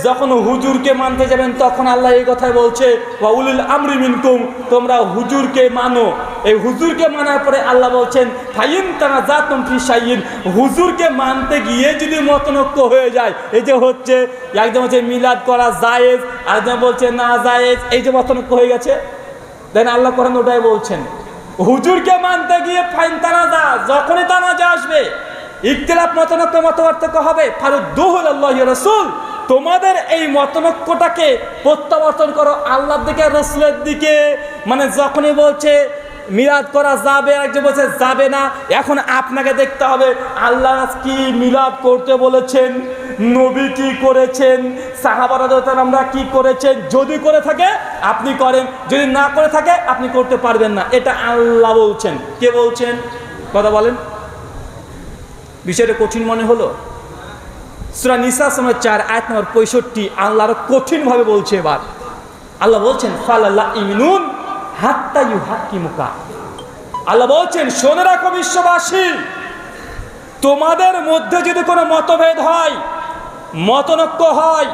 যখন হুজুরকে মানতে যাবেন তখন আল্লাহ এই কথাই বলছে ওয়া উলিল আমরি মিনকুম, তোমরা হুজুরকে মানো। এই হুজুরকে মানার পরে আল্লাহ বলছেন ফাইন তানাজাতুম ফি শাইইন, হুজুরকে মানতে গিয়ে যদি মতনৈক্য হয়ে যায়, এই যে হচ্ছে একদম হচ্ছে মিলাদ করা জায়েজ, আরেকজন বলছে না জায়েজ, এই যে মতনৈক্য হয়ে গেছে। দেন আল্লাহ কোরআন ওটাই বলছেন হুজুরকে মানতে গিয়ে ফাইন তানাজা, যখনই তানাজা আসবে ইখতিলাফ মতপার্থক্য হবে, ফারুদ্দুহু ইলাল্লাহি ওয়া রাসূল, তোমাদের এই মতনৈক্যটাকে প্রত্যাবর্তন করো আল্লাহর দিকে, রাসূলের দিকে। মানে যখনই বলছে মিলাদ করা যাবে, একজন বলছে যাবে না, এখন আপনাকে দেখতে হবে আল্লাহ কি মিলাদ করতে বলেছেন, নবী কি করেছেন, সাহাবারা আমরা কি করেছেন। যদি করে থাকে আপনি করেন, যদি না করে থাকে আপনি করতে পারবেন না। এটা আল্লাহ বলছেন। কে বলছেন কথা বলেন? বিষয়টা কঠিন মনে হলো? সূরা নিসা 4 আয়াত নম্বর 65 আল্লাহ আরো কঠিনভাবে বলছে। এবার আল্লাহ বলছেন ফালা ইমিনুন হাত্তা ইউহাক্কিমুকা, আল্লাহ বলছেন শুনে রাখো বিশ্ববাসী, তোমাদের মধ্যে যদি কোনো মতভেদ হয়, মতনৈক্য হয়,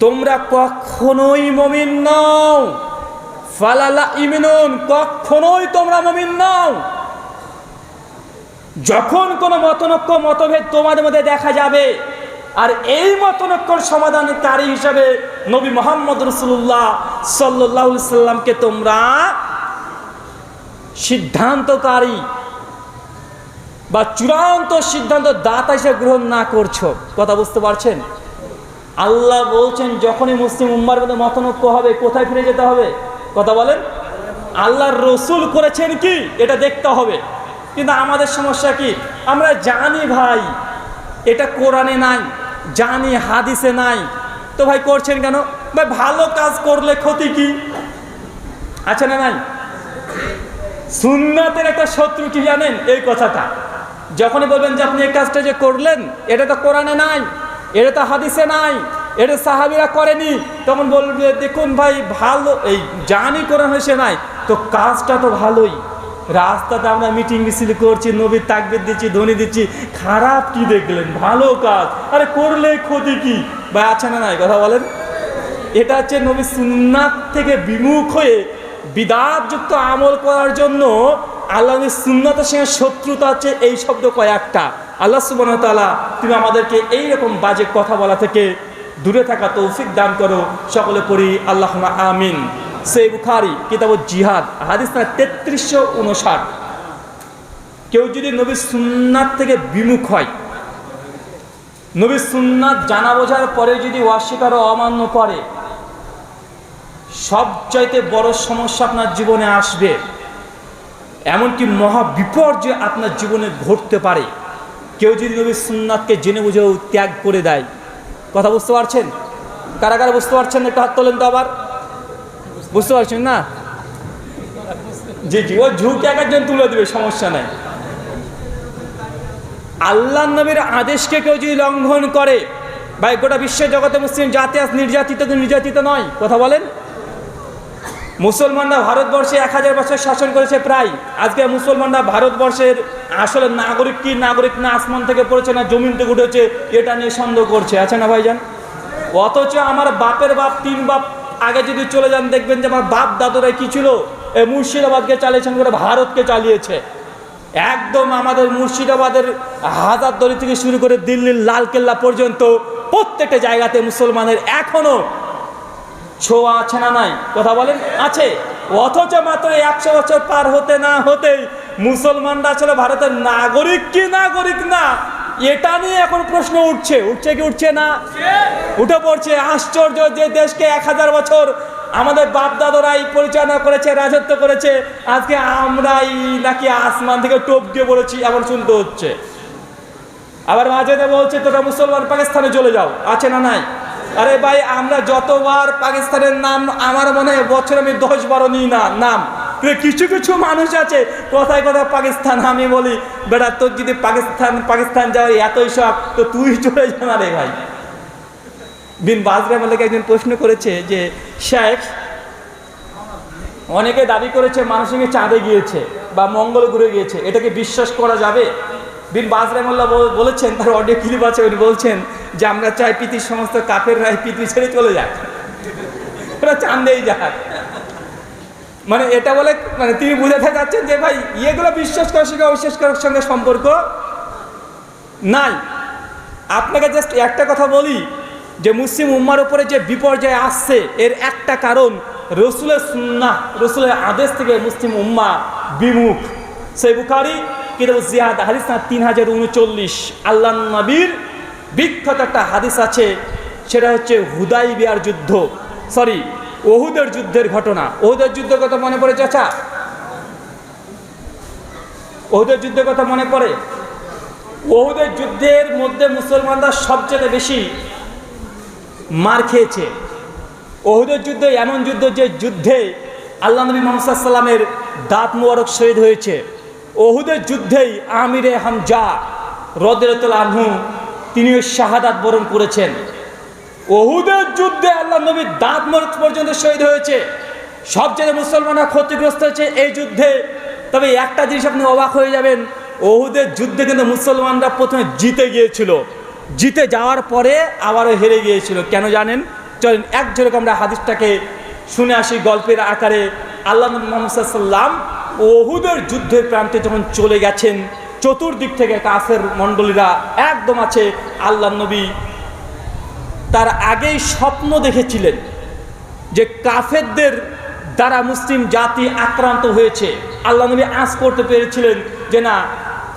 তোমরা কখনোই মুমিন নও। ফালালা ইমিনুন, কখনোই তোমরা মুমিন নও। যখন কোনো মতনৈক্য মতভেদ তোমাদের মধ্যে দেখা যাবে, আর এই মতনৈক্যর সমাধানকারী হিসাবে নবী মুহাম্মদ রাসূলুল্লাহ সাল্লাল্লাহু আলাইহি সাল্লামকে তোমরা সিদ্ধান্তকারী বা চূড়ান্ত সিদ্ধান্ত দাতা হিসেবে গ্রহণ না করছো। কথা বুঝতে পারছেন? আল্লাহ বলছেন যখনই মুসলিম উম্মার মধ্যে মতনৈক্য হবে কোথায় ফিরে যেতে হবে? কথা বলেন। আল্লাহর রসুল করেছেন কি এটা দেখতে হবে। কিন্তু আমাদের সমস্যা কি, আমরা জানি ভাই এটা কোরআনে নাই, জানি হাদিসে নাই, তো ভাই করছেন কেন? ভাই ভালো কাজ করলে ক্ষতি কি আছে না নাই? সুন্নাতের একটা শত্রু কি জানেন? এই কথাটা যখনই বলবেন যে আপনি এই কাজটা যে করলেন এটা তো কোরআনে নাই, এটা তো হাদিসে নাই, এটা সাহাবীরা করেনি, তখন বলবে দেখুন ভাই ভালো, এই জানি কোরআন হয়েছে নাই তো কাজটা তো ভালোই, রাস্তাতে আমরা মিটিং মিছিল করছি, নবীর তাকবীর দিচ্ছি, ধ্বনি দিচ্ছি, খারাপ কি দেখলেন? ভালো কাজ, আরে করলে ক্ষতি কি ভাই আছে না নাই? কথা বলেন। এটা হচ্ছে নবী সুন্নাত থেকে বিমুখ হয়ে বিদআতযুক্ত আমল করার জন্য আল্লাহর সুন্নাতের সঙ্গে শত্রুতা হচ্ছে এই শব্দ কয়েকটা। আল্লাহ সুবহানাহু ওয়া তাআলা তুমি আমাদেরকে এইরকম বাজে কথা বলা থেকে দূরে থাকা তৌফিক দান করো। সকলে পড়ি আল্লাহুম্মা আমিন। সহিহ বুখারী কিতাবুল জিহাদ হাদিস নাম্বার 3359। কেউ যদি নবীর সুন্নাত থেকে বিমুখ হয়, নবীর সুন্নাত জানা বোঝার পরে যদি অস্বীকার ও অমান্য করে, সবচাইতে বড় সমস্যা আপনার জীবনে আসবে, এমনকি মহা বিপর্যয় আপনার জীবনে ঘটতে পারে কেউ যদি নবীর সুন্নাতকে জেনে বুঝেও ত্যাগ করে দেয়। কথা বুঝতে পারছেন? কারা কারা বুঝতে পারছেন একটু হাত তোলেন তো। আবার বুঝতে পারছেন না? জি জি, ও ঝুঁকে একজন তুলে দেবে, সমস্যা নাই। আল্লাহ নবীর আদেশকে কেউ যদি লঙ্ঘন করে, ভাই গোটা বিশ্বের জগতে মুসলিম জাতি আজ নির্যাতিত, নির্যাতিত নয়। কথা বলেন। মুসলমানরা ভারতবর্ষে 1000 বছর শাসন করেছে প্রায়। আজকে মুসলমানরা ভারতবর্ষের আসলে নাগরিক কি নাগরিক না আসমান থেকে পড়েছে না জমিন থেকে উঠেছে এটা নিয়ে সন্দেহ করছে, আছে না ভাইজান? অথচ আমার বাপের বাপ 3 বাপ আগে যদি চলে যান দেখবেন যে আমার বাপ দাদুরা কি ছিল, মুর্শিদাবাদকে চালিয়েছেন করে ভারতকে চালিয়েছে। একদম আমাদের মুর্শিদাবাদের হাজারদুয়ারি থেকে শুরু করে দিল্লির লালকেল্লা পর্যন্ত প্রত্যেকটা জায়গাতে মুসলমানের এখনো ছোঁয়া আছে না নাই? কথা বলেন। আছে। অথচ মাত্র 100 বছর পার হতে না হতেই মুসলমানরা আসলে ভারতের নাগরিক কি নাগরিক না এটা নিয়ে এখন প্রশ্ন উঠছে। উঠছে কি উঠছে না? উঠে পড়ছে। আশ্চর্য, যে দেশকে 1000 বছর আমাদের বাপ দাদারাই পরিচালনা করেছে, রাজত্ব করেছে, আজকে আমরাই নাকি আসমান থেকে টপকে পড়েছি এমন শুনতে হচ্ছে। আবার মাঝে বলছে তোরা মুসলমান পাকিস্তানে চলে যাও, আছে না নাই? আরে ভাই আমরা যতবার পাকিস্তানের নাম, আমার মনে হয় বছরে আমি 10-12 নিই না নাম। কিছু কিছু মানুষ আছে কথায় কথায় পাকিস্তান, আমি বলি বেটা তোর যদি পাকিস্তান যাওয়ার এতই শখ তো তুই চলে যা না রে ভাই। বিন বাজ রাহমাতুল্লাহ একজন প্রশ্ন করেছে যে শেখ, অনেকে দাবি করেছে মানুষ সঙ্গে চাঁদে গিয়েছে বা মঙ্গল গ্রহে গিয়েছে, এটাকে বিশ্বাস করা যাবে? বিন বাজ রাহমাতুল্লাহ বলেছেন, তার অডিও ক্লিপ আছে, উনি বলছেন যে আমরা চাই পৃথিবীর সমস্ত কাফেররা পৃথিবী ছেড়ে চলে যাক, ওরা চাঁদেই যাক। মানে এটা বলে মানে তিনি বুঝাতে যাচ্ছেন যে ভাই এগুলো বিশ্বাস করার সঙ্গে অবিশ্বাস করার সঙ্গে সম্পর্ক নাই। আপনাকে জাস্ট একটা কথা বলি যে মুসলিম উম্মার উপরে যে বিপর্যয় আসছে এর একটা কারণ রসুলের সুন্নাহ, রসুলের আদেশ থেকে মুসলিম উম্মা বিমুখ। সহিহ বুখারী কিতাবুল জিহাদ হাদিস নাম্বার 3039। আল্লাহ নবীর বিখ্যাত একটা হাদিস আছে, সেটা হচ্ছে হুদাইবিয়ার যুদ্ধ, ওহুদের যুদ্ধের ঘটনা। ওহুদের যুদ্ধের কথা মনে পড়ে চাচা? ওহুদের যুদ্ধের কথা মনে পড়ে? ওহুদের যুদ্ধের মধ্যে মুসলমানরা সবচেয়ে বেশি মার খেয়েছে। ওহুদের যুদ্ধ এমন যুদ্ধ যে যুদ্ধে আল্লাহ নবী মুহাম্মদ সাল্লাল্লাহু আলাইহি ওয়াসাল্লামের দাঁত মোবারক শহীদ হয়েছে। ওহুদের যুদ্ধেই আমিরে হামজা রাদিয়াল্লাহু আনহু তিনিও শাহাদাত বরণ করেছেন। ওহুদের যুদ্ধে আল্লাহ নবীর দাঁত মোবারক পর্যন্ত শহীদ হয়েছে। সবচেয়ে মুসলমানরা ক্ষতিগ্রস্ত হয়েছে এই যুদ্ধে। তবে একটা জিনিস আপনি অবাক হয়ে যাবেন, ওহুদের যুদ্ধে কিন্তু মুসলমানরা প্রথমে জিতে গিয়েছিল, জিতে যাওয়ার পরে আবারও হেরে গিয়েছিল। কেন জানেন? চলেন এক ঝলক আমরা হাদিসটাকে শুনে আসি গল্পের আকারে। আল্লাহ নবী মুহাম্মদ সাল্লাল্লাহু আলাইহি ওয়াসাল্লাম ওহুদের যুদ্ধের প্রান্তে যখন চলে গেছেন, চতুর্দিক থেকে কাফের মণ্ডলীরা একদম আছে। আল্লাহ নবী তার আগেই স্বপ্ন দেখেছিলেন যে কাফেরদের দ্বারা মুসলিম জাতি আক্রান্ত হয়েছে। আল্লাহ নবী আঁচ করতে পেরেছিলেন যে না,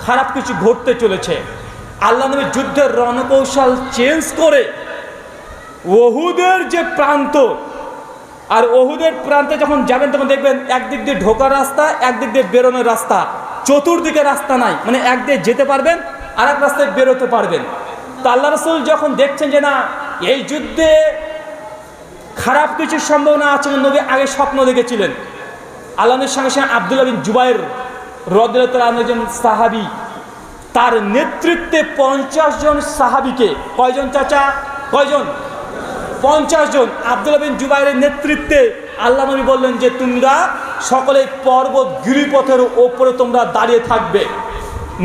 খারাপ কিছু ঘটতে চলেছে। আল্লাহ নবী যুদ্ধের রণকৌশল চেঞ্জ করে ওহুদের যে প্রান্ত, আর ওহুদের প্রান্তে যখন যাবেন তখন দেখবেন একদিক দিয়ে ঢোকার রাস্তা, একদিক দিয়ে বেরোনোর রাস্তা, চতুর্দিকে রাস্তা নাই, মানে এক দিয়ে যেতে পারবেন আর এক রাস্তায় বেরোতে পারবেন। তো আল্লাহ রাসূল যখন দেখছেন যে না, এই যুদ্ধে খারাপ কিছুর সম্ভাবনা আছে, নবী আগে স্বপ্ন দেখেছিলেন। আল্লাহ নবীর সঙ্গে সঙ্গে আব্দুল্লাহ বিন জুবাইর রাদিয়াল্লাহু তাআলা একজন সাহাবী, তার নেতৃত্বে 50 জন সাহাবীকে, কয়জন চাচা, কয়জন? 50 জন। আব্দুল্লাহ বিন জুবাইরের নেতৃত্বে আল্লাহ নবী বললেন যে তোমরা সকলে পর্বত গিরিপথের ওপরে তোমরা দাঁড়িয়ে থাকবে,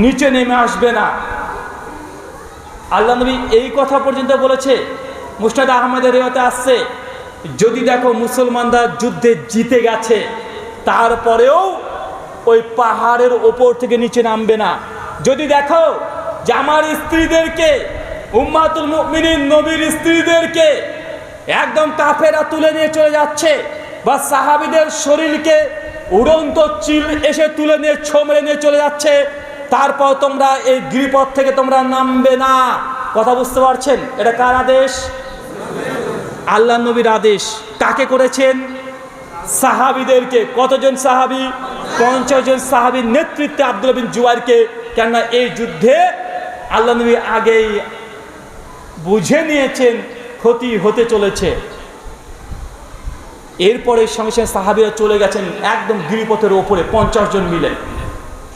নিচে নেমে আসবে না। আল্লাহ নবী এই কথা পর্যন্ত বলেছে। মুসনাদ আহমদের রিওয়ায়াতে আসছে, যদি দেখো মুসলমানরা যুদ্ধে জিতে গেছে, তারপরেও ওই পাহাড়ের ওপর থেকে নিচে নামবে না। যদি দেখো যে আমার স্ত্রীদেরকে, উম্মাতুল মুমিনিন নবীর স্ত্রীদেরকে একদম কাফেরা তুলে নিয়ে চলে যাচ্ছে, বা সাহাবীদের শরীরকে উড়ন্ত চিল এসে তুলে নিয়ে ছোমড়ে নিয়ে চলে যাচ্ছে, তারপর তোমরা এই গিরিপথ থেকে তোমরা নামবে না। কথা বুঝতে পারছেন? এটা কার আদেশ? আল্লাহ নবীর আদেশ। কাকে করেছেন? সাহাবীদেরকে। কতজন সাহাবী? 50 জন সাহাবীর নেতৃত্বে আব্দুল্লাহ বিন জুবাইরকে। কেননা এই যুদ্ধে আল্লাহ নবী আগেই বুঝে নিয়েছেন ক্ষতি হতে চলেছে। এরপরে সঙ্গে সঙ্গে সাহাবীরা চলে গেছেন একদম গিরিপথের ওপরে 50 জন মিলে।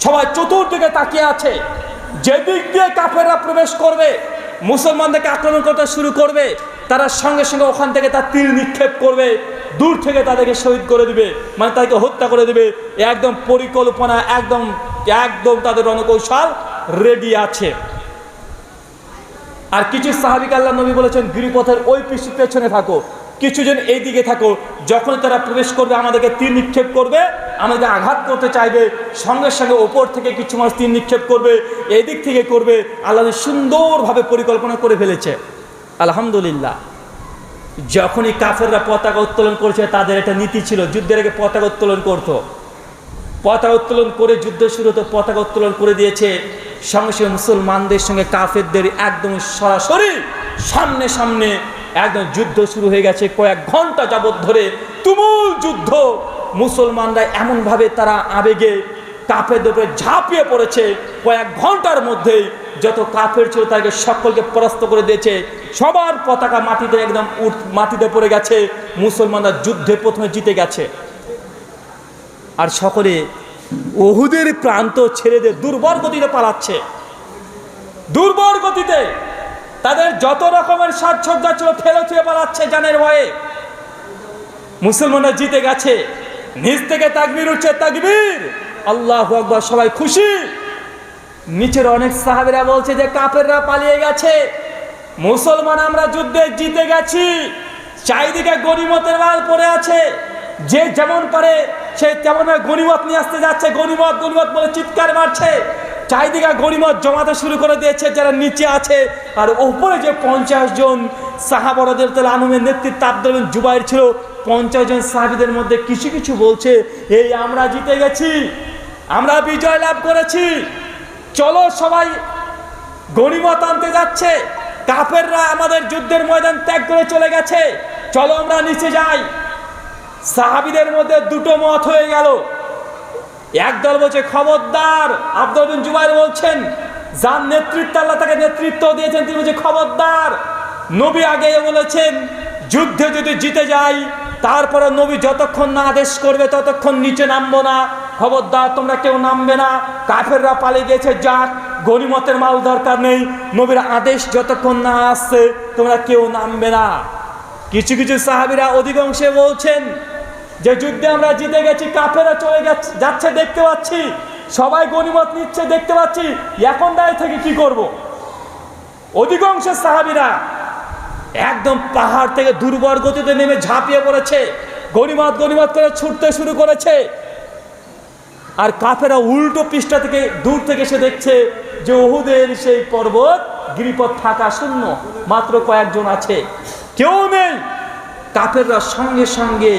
সবাই চতুর্দিকে তাকিয়ে আছে, যেদিক দিয়ে কাফেররা প্রবেশ করবে, মুসলমানদেরকে আক্রমণ করতে শুরু করবে, তারা সঙ্গে সঙ্গে ওখান থেকে তার তীর নিক্ষেপ করবে, দূর থেকে তাদেরকে শহীদ করে দিবে, মানে তাদেরকে হত্যা করে দিবে। একদম পরিকল্পনা, একদম একদম তাদের রণকৌশল রেডি আছে। আর কিছু সাহাবীকে আল্লাহ নবী বলেছেন গিরিপথের ওই পেছনে থাকো, কিছুজন এই দিকে থাকো। যখন তারা প্রবেশ করবে আমাদেরকে তীর নিক্ষেপ করবে, আমাদের আঘাত করতে চাইবে, সঙ্গে সঙ্গে ওপর থেকে কিছু মানুষ তীর নিক্ষেপ করবে, এই দিক থেকে করবে। আল্লাহ সুন্দরভাবে পরিকল্পনা করে ফেলেছে। আলহামদুলিল্লাহ। যখনই কাফেররা পতাকা উত্তোলন করেছে, তাদের একটা নীতি ছিল, যুদ্ধের আগে পতাকা উত্তোলন করতো। পতাকা উত্তোলন করে যুদ্ধ শুরু হতো, পতাকা উত্তোলন করে দিয়েছে। সঙ্গে সঙ্গে মুসলমানদের সঙ্গে কাফেরদের একদম সরাসরি সামনে সামনে একদম যুদ্ধ শুরু হয়ে গেছে। কয়েক ঘন্টা যাবৎ ধরে তুমুল যুদ্ধ। মুসলমানরা এমনভাবে তারা আবেগে কাফেরদের উপরে ঝাঁপিয়ে পড়েছে, কয়েক ঘন্টার মধ্যেই যত কাফের ছিল তাকে সকলকে পরাস্ত করে দিয়েছে। সবার পতাকা মাটিতে একদম মাটিতে পড়ে গেছে। মুসলমানরা যুদ্ধে প্রথমে জিতে গেছে। আর সকলে ওহুদের প্রান্ত ছেড়ে দিয়ে দুর্বল গতিতে পালাচ্ছে, দুর্বল গতিতে। তাদের যত রকমের সাজসজ্জা ছিল ফেলে ছুঁয়ে পালাচ্ছে জানের ভয়ে। মুসলমানরা জিতে গেছে, নিচ থেকে তাকবীর উঠছে, তাকবীর, আল্লাহু আকবার, সবাই খুশি। নিচের অনেক সাহাবীরা বলছে যে কাফেররা পালিয়ে গেছে, মুসলমান আমরা যুদ্ধে জিতে গেছি। চারিদিকে গনিমতের মাল পড়ে আছে, যে যেমন পারে সে তেমন গনিমত নিয়ে আসতে যাচ্ছে, গনিমত গনিমত বলে চিৎকার মারছে। চারিদিকে গনিমত জমাতে শুরু করে দিয়েছে যারা নিচে আছে। আর উপরে যে 50 জন সাহাবা রাদিয়াল্লাহু আনহুমের নেতৃত্বে আব্দুল্লাহ বিন জুবাইর ছিল, 50 জন সাহাবীদের মধ্যে কিছু কিছু বলছে এই আমরা জিতে গেছি, আমরা বিজয় লাভ করেছি, চলো সবাই গনিমত আনতে যাচ্ছে, কাফেররা আমাদের যুদ্ধের ময়দান ত্যাগ করে চলে গেছে, চলো আমরা নিচে যাই। সাহাবীদের মধ্যে দুটো মত হয়ে গেল। একদল বলছে খবরদার, আব্দুল্লাহ বিন জুবাইর বলছেন, যার নেতৃত্ব আল্লাহ তাকে নেতৃত্ব দিয়েছেন, তিনি বলছে খবরদার, নবী আগে বলেছেন যুদ্ধে যদি জিতে যাই তারপরে নবী যতক্ষণ না আদেশ করবে ততক্ষণ নিচে নামবো না, খবরদার তোমরা কেউ নামবে না, কাফেররা পালিয়ে গেছে, যাক গনিমতের মাল দরকার নেই, নবীর আদেশ যতক্ষণ না আসছে তোমরা কেউ নামবে না। কিছু কিছু সাহাবীরা অধিকাংশে বলছেন যে যুদ্ধে আমরা জিতে গেছি, কাফেররা চলে যাচ্ছে দেখতে পাচ্ছি, সবাই গনিমত নিচ্ছে দেখতে পাচ্ছি, এখন দাঁড়িয়ে থেকে কি করব? অধিকাংশ সাহাবীরা একদম পাহাড় থেকে দুর্বল গতিতে নেমে ঝাঁপিয়ে পড়েছে, গনিমত গনিমত করে ছুটতে শুরু করেছে। আর কাফেরা উল্টো পৃষ্ঠা থেকে দূর থেকে সে দেখছে যে উহুদের সেই পর্বত গিরিপথ ফাঁকা শূন্য, মাত্র কয়েকজন আছে, কেউ নেই। কাফেররা সঙ্গে সঙ্গে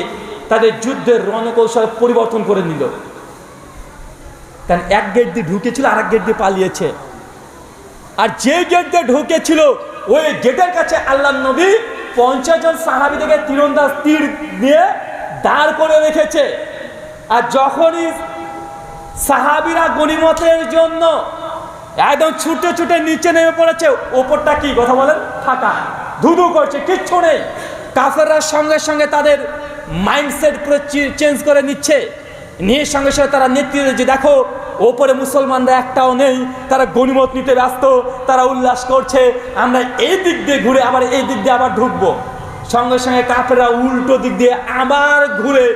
তাদের যুদ্ধের রণকৌশল পরিবর্তন করে নিল, কারণ এক গেট দিয়ে ঢুকেছিল, আর এক গেট দিয়ে পালিয়েছে। আর যে গেট দিয়ে ঢুকেছিল ওই গেটের কাছে আল্লাহর নবী 50 জন সাহাবীদেরকে তীরন্দাজ তীর দিয়ে দাঁড় করে রেখেছে। আর যখনই সাহাবীরা গনিমতের জন্য একদম ছুটে ছুটে নিচে নেমে পড়েছে, ওপরটা কি কথা বলেন, ফাঁকা, ধুধু করছে, কিচ্ছু নেই। কাফেররা সঙ্গে সঙ্গে তাদের মাইন্ডসেট পুরো চেঞ্জ করে নিচ্ছে, নিয়ে সঙ্গে সঙ্গে তারা নেতৃত্ব যে দেখো ওপরে মুসলমানরা একটাও নেই, তারা গনিমত নিতে ব্যস্ত, তারা উল্লাস করছে, আমরা এই দিক দিয়ে ঘুরে আবার এই দিক দিয়ে আবার ঢুকবো। সঙ্গে সঙ্গে কাফেররা উল্টো দিক দিয়ে আবার ঘুরে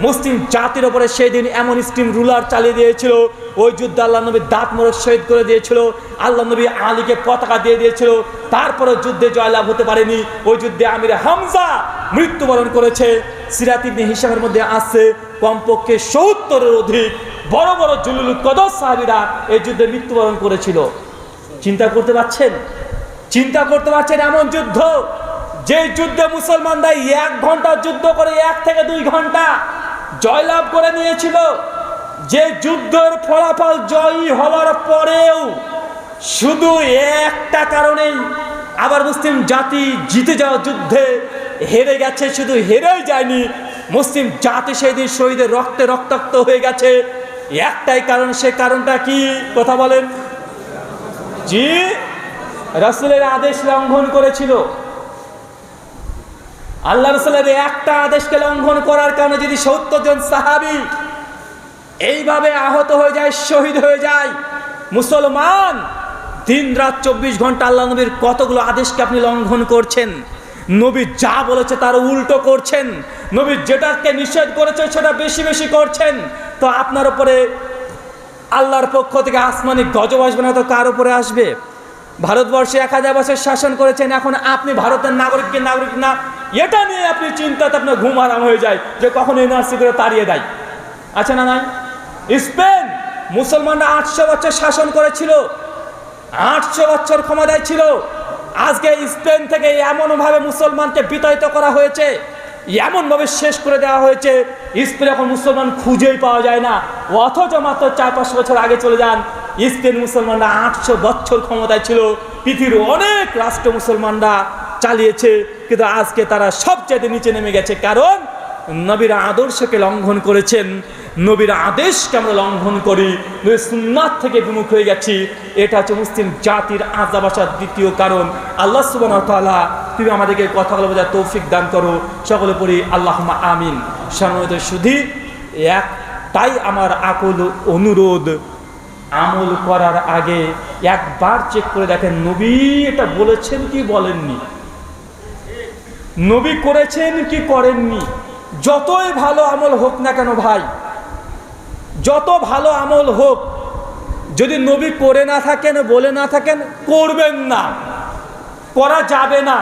মুসলিম জাতির ওপরে সেই দিন এমন স্টিম রুলার চালিয়ে দিয়েছিল, ওই যুদ্ধে আল্লাহ নবী দাঁত মোড়ক শহীদ করে দিয়েছিল, আল্লাহ নবী আলীকে পতাকা দিয়ে দিয়েছিল, তারপরে যুদ্ধে জয়লাভ হতে পারেনি। ওই যুদ্ধে আমির হামজা মৃত্যুবরণ করেছে। সিরাত ইবনে হিশামের মধ্যে আসছে কমপক্ষে 70-এর অধিক বড় বড় জুলুল কদর সাহাবীরা এই যুদ্ধে মৃত্যুবরণ করেছিল। চিন্তা করতে পারছেন? চিন্তা করতে পারছেন এমন যুদ্ধ, যে যুদ্ধে মুসলমানরা 1 ঘন্টা যুদ্ধ করে 1 থেকে 2 ঘন্টা জয়লাভ করে নিয়েছিল, যে যুদ্ধের ফলাফল জয়ী হওয়ার পরেও শুধু একটা কারণেই আবার মুসলিম জাতি জিতে যাওয়া যুদ্ধে হেরে গেছে। শুধু হেরেই যায়নি, মুসলিম জাতি সেই দিন শহীদের রক্তে রক্তাক্ত হয়ে গেছে। একটাই কারণ, সে কারণটা কি কথা বলেন? জি, রাসূলের আদেশ লঙ্ঘন করেছিল। আল্লাহ রাসূলের একটা আদেশকে লঙ্ঘন করার কারণে যদি 70 জন সাহাবী এইভাবে আহত হয়ে যায়, শহীদ হয়ে যায়, মুসলমান দিন রাত 24 ঘন্টা আল্লাহ নবীর কতগুলো আদেশকে আপনি লঙ্ঘন করছেন, নবী যা বলেছে তার উল্টো করছেন, নবী যেটাকে নিষেধ করেছে সেটা বেশি বেশি করছেন, তো আপনার উপরে আল্লাহর পক্ষ থেকে আসমানি গজব আসবে না তো কার উপরে আসবে? ভারতবর্ষে 1000 বছর শাসন করেছেন, এখন আপনি ভারতের নাগরিক কি নাগরিক না এটা নিয়ে আপনি চিন্তাতে আপনার ঘুম আরাম হয়ে যায় যে কখন এনআরসি করে তাড়িয়ে দেয়। আচ্ছা না নাই? স্পেন মুসলমানরা 800 বছর শাসন করেছিল, 800 বছর ক্ষমতায় ছিল। আজকে স্পেন থেকে এমনভাবে মুসলমানকে বিতাড়িত করা হয়েছে, এমনভাবে শেষ করে দেওয়া হয়েছে, স্পেন এখন মুসলমান খুঁজেই পাওয়া যায় না। অথচ মাত্র 4-5 বছর আগে চলে যান, স্পেন মুসলমানরা 800 বছর ক্ষমতায় ছিল, পৃথিবীর অনেক রাষ্ট্র মুসলমানরা চালিয়েছে, কিন্তু আজকে তারা সবচেয়ে নিচে নেমে গেছে। কারণ নবীর আদর্শকে লঙ্ঘন করেছেন, নবীর আদেশকে আমরা লঙ্ঘন করি, নবীর সুন্নাত থেকে বিমুখ হয়ে গেছি। এটা হচ্ছে মুসলিম জাতির আযাব আসার দ্বিতীয় কারণ। আল্লাহ সুবহানাহু ওয়া তাআলা তুমি আমাদেরকে কথাগুলো বোঝার তৌফিক দান করো, সকলে পড়ি আল্লাহুম্মা আমিন। সম্মানিত সুধী, একটাই আমার আকুল অনুরোধ, আমল করার আগে একবার চেক করে দেখেন নবী এটা বলেছেন কি বলেননি, নবী করেছেন কি করেননি। যতই ভালো আমল হোক না কেন ভাই, যত ভালো আমল হোক, যদি নবী করে না থাকেন, বলে না থাকেন, করবেন না, করা যাবে না।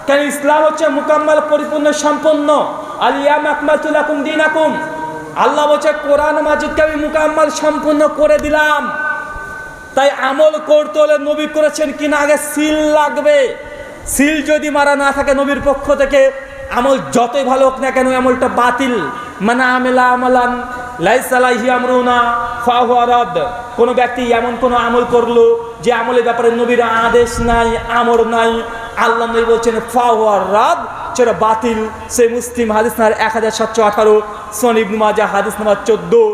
কারণ ইসলাম হচ্ছে মুকাম্মাল, পরিপূর্ণ, সম্পন্ন। আল-ইয়াউমা আকমালতু লাকুম দীনাকুম। আল্লাহ বলছে কোরআন মাজিদকে আমি মুকাম্মাল সম্পূর্ণ করে দিলাম। তাই আমল করতে হলে নবী করেছেন কিনা আগে সিল লাগবে। সিল যদি মারা না থাকে নবীর পক্ষ থেকে, আমল যতই ভালো হোক না কেন আমলটা বাতিল। মানা আমিলা আমালান লাইসা আলাইহি আমরুনা ফাহুয়া রাদ। কোনো ব্যক্তি এমন কোনো আমল করলো যে আমলের ব্যাপারে নবীর আদেশ নাই, আমর নাই, আল্লাহ নবী বলছেন ফাহুয়া রাদ, সেটা বাতিল। সেই মুসলিম হাদিস নাম্বার 1718, সুনান ইবনে মাজাহ হাদিস নাম্বার 14।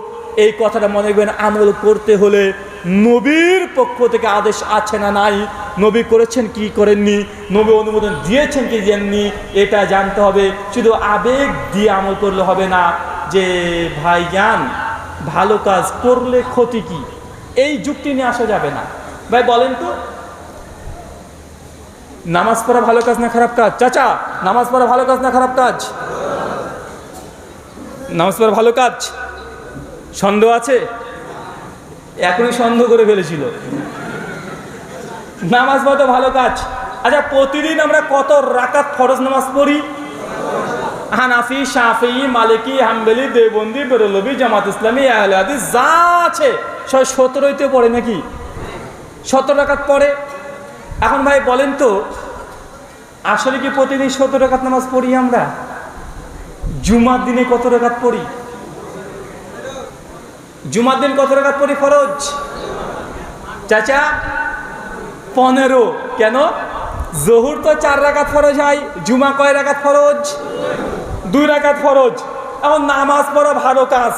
এই কথাটা মনে রাখবেন, আমল করতে হলে নবীর পক্ষ থেকে আদেশ আছে না নাই, নবী করেছেন কি করেননি, নবী অনুমোদন দিয়েছেন কি দেননি, এটা জানতে হবে। শুধু আবেগ দিয়ে আমল করলে হবে না যে ভাইজান ভালো কাজ করলে ক্ষতি কি, এই যুক্তি নিয়ে আসা যাবে না। ভাই বলেন তো, নামাজ পড়া ভালো কাজ না খারাপ কাজ? চাচা, নামাজ পড়া ভালো কাজ না খারাপ কাজ? নামাজ পড়া ভালো কাজ, সন্দেহ আছে? এখনই সন্দেহ করে ফেলেছিল। নামাজ পড়া তো ভালো কাজ। আচ্ছা, প্রতিদিন আমরা কত রাকাত ফরজ নামাজ পড়ি? হানাফি, শাফি, মালিকি, হাম্বলি, দেওবন্দি, বেরলভি, জামাত ইসলামী, আহলে হাদিস যা আছে সব 17তে পড়ে নাকি? 17 রাকাত পড়ে। এখন ভাই বলেন তো, আসলে কি প্রতিদিন 17 রাকাত নামাজ পড়ি আমরা? জুমার দিনে কত রাকাত পড়ি? জুমার দিন কত রাকাত পড়ি ফরজ? চাচা 15। কেন? জোহর তো 4 রাকাত ফরজ হয়, জুমা কয় রাকাত ফরজ? 2 রাকাত ফরজ। এখন নামাজ পড়া ভালো কাজ।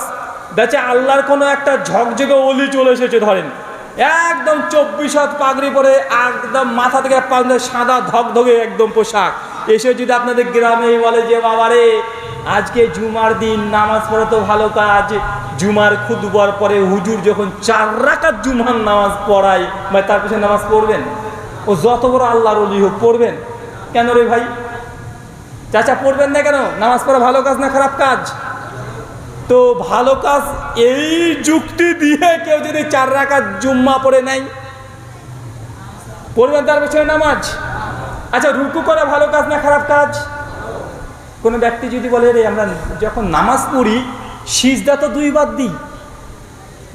দেখছে আল্লাহর কোনো একটা ঝকঝকে অলি চলে এসেছে, ধরেন একদম 24 হাত পাগড়ি পরে, একদম মাথা থেকে পা সাদা ধকধকে একদম পোশাক, এসে যদি আপনাদের গ্রামে বলে যে বাবারে আজকে জুমার দিন নামাজ পড়া তো ভালো কাজ, জুমার খুতবার পরে হুজুর যখন 4 রাকাত জুমার নামাজ পড়ায়, ভাই তার পিছনে নামাজ পড়বেন? ও যত বড় আল্লাহর ওলি হোক, পড়বেন কেন রে ভাই? চাচা পড়বেন না কেন? নামাজ পড়া ভালো কাজ না খারাপ কাজ? তো ভালো কাজ এই যুক্তি দিয়ে কেউ যদি 4 রাকাত জুম্মা পড়ে নেয়, পড়বেন তার পিছনে নামাজ? আচ্ছা, রুকু করা ভালো কাজ না খারাপ কাজ? কোনো ব্যক্তি যদি বলে রে আমরা যখন নামাজ পড়ি সিজদা তো 2 বার দিই,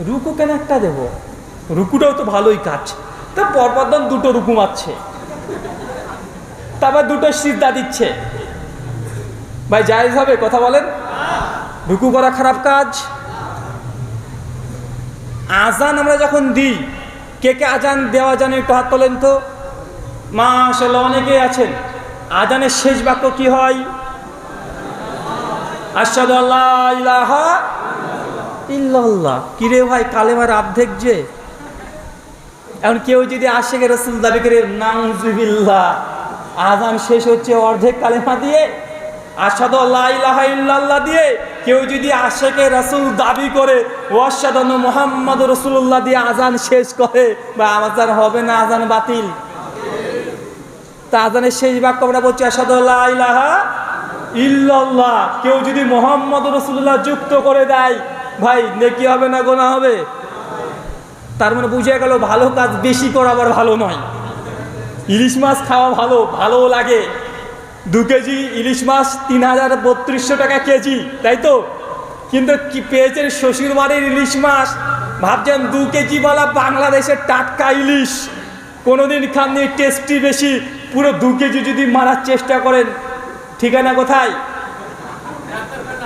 রুকু কেন একটা দেব? রুকুটাও তো ভালোই কাজ। তা পরপর 2টো রুকু মারছে, তারপর 2টো সিজদা দিচ্ছে, ভাই জায়েজ হবে? কথা বলেন। রুকু করা খারাপ কাজ? আজান আমরা যখন দিই, কে কে আজান দেওয়া জানে একটু হাত তোলেন তো। মাশাআল্লাহ, অনেকেই আছেন। আজানের শেষ বাক্য কি হয়? আশহাদু আল্লা ইলাহা ইল্লাল্লাহ। কিরে ভাই, কালেমার অর্ধেক যে। এখন কেউ যদি আশিকে রাসূল দাবি করে, নাউযুবিল্লাহ, আজান শেষ হচ্ছে অর্ধেক কালেমা দিয়ে, আশহাদু আল্লা ইলাহা ইল্লাল্লাহ দিয়ে। কেউ যদি আশিকে রাসূল দাবি করে ওয়াশহাদু আন্না মুহাম্মাদুর রাসূলুল্লাহ দিয়ে আজান শেষ করে, বা আজান হবে না, আজান বাতিল। তা আজানের শেষ বাক্য আমরা বলছি আশহাদু আল্লা ইলাহা ইল্লাল্লাহ। কেউ যদি মুহাম্মাদুর রাসূলুল্লাহ যুক্ত করে দেয়, ভাই নেকি হবে না গুনাহ হবে? তার মানে বুঝে গেল ভালো কাজ বেশি করা আবার ভালো নয়। ইলিশ মাছ খাওয়া ভালো, ভালোও লাগে। 2 কেজি ইলিশ মাছ 3300 টাকা কেজি, তাই তো? কিন্তু কি পেয়েছেন শ্বশুর বাড়ির ইলিশ মাছ, ভাবছেন 2 কেজি বলা বাংলাদেশের টাটকা ইলিশ, কোনোদিন খাননি, টেস্টি বেশি। পুরো 2 কেজি যদি মারার চেষ্টা করেন, ঠিকানা কোথায়?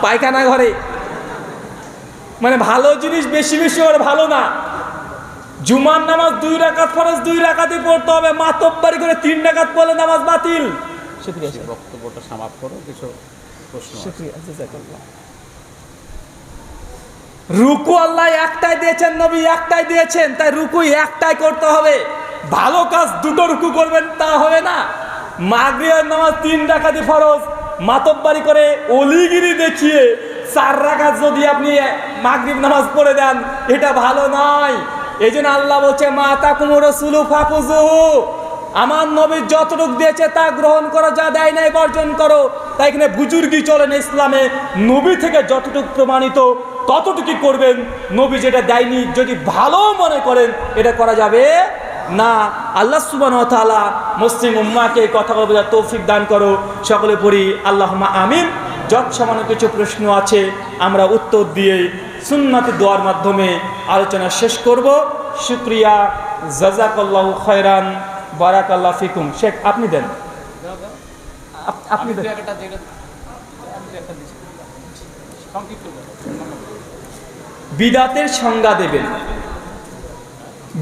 পায়খানা ঘরে। মানে ভালো জিনিস বেশি বেশি আর ভালো না। জুমার নামাজ 2 রাকাত ফরজ, 2 রাকাতই পড়তে হবে। মাতব্বারি করে 3 রাকাত পড়লে নামাজ বাতিল। বক্তব্যটা সমাপ্ত করো, কিছু প্রশ্ন। রুকু আল্লাহ একটাই দিয়েছেন, নবী একটাই দিয়েছেন, তাই রুকু একটাই করতে হবে। ভালো কাজ 2টো রুকু করবেন তা হবে না। মাগরিবের নামাজ 3 রাকাতই ফরজ, মাতব্বারি করে অলিগিরি দেখিয়ে 4 রাকাত যদি আপনি মাগরিব নামাজ পড়ে দেন, এটা ভালো নয়। এই জন্য আল্লাহ বলছে মা তাকুমুর রাসূলু ফাকুযুহু, আমার নবী যতটুকু দিয়েছে তা গ্রহণ করো, যা দেয় নাই বর্জন করো। তাই এখানে বুজুর্গি চলেন ইসলামে। নবী থেকে যতটুকু প্রমাণিত ততটুকু করবেন, নবী যেটা দেয়নি যদি ভালো মনে করেন এটা করা যাবে না। আল্লাহ সুবহানাহু ওয়া তাআলা মুসলিম উম্মাহকে কথা বলার তৌফিক দান করো। সকলে পড়ি আল্লাহুম্মা আমিন। যত সামান্য কিছু প্রশ্ন আছে আমরা উত্তর দিয়ে সুন্নতি দোয়ার মাধ্যমে আলোচনা শেষ করব। শুকরিয়া, জাযাকাল্লাহু খায়রান, বারাকাল্লাহু ফিকুম। শেখ আপনি দেন, আপনি দেন। বিদাতের সংজ্ঞা দেবেন।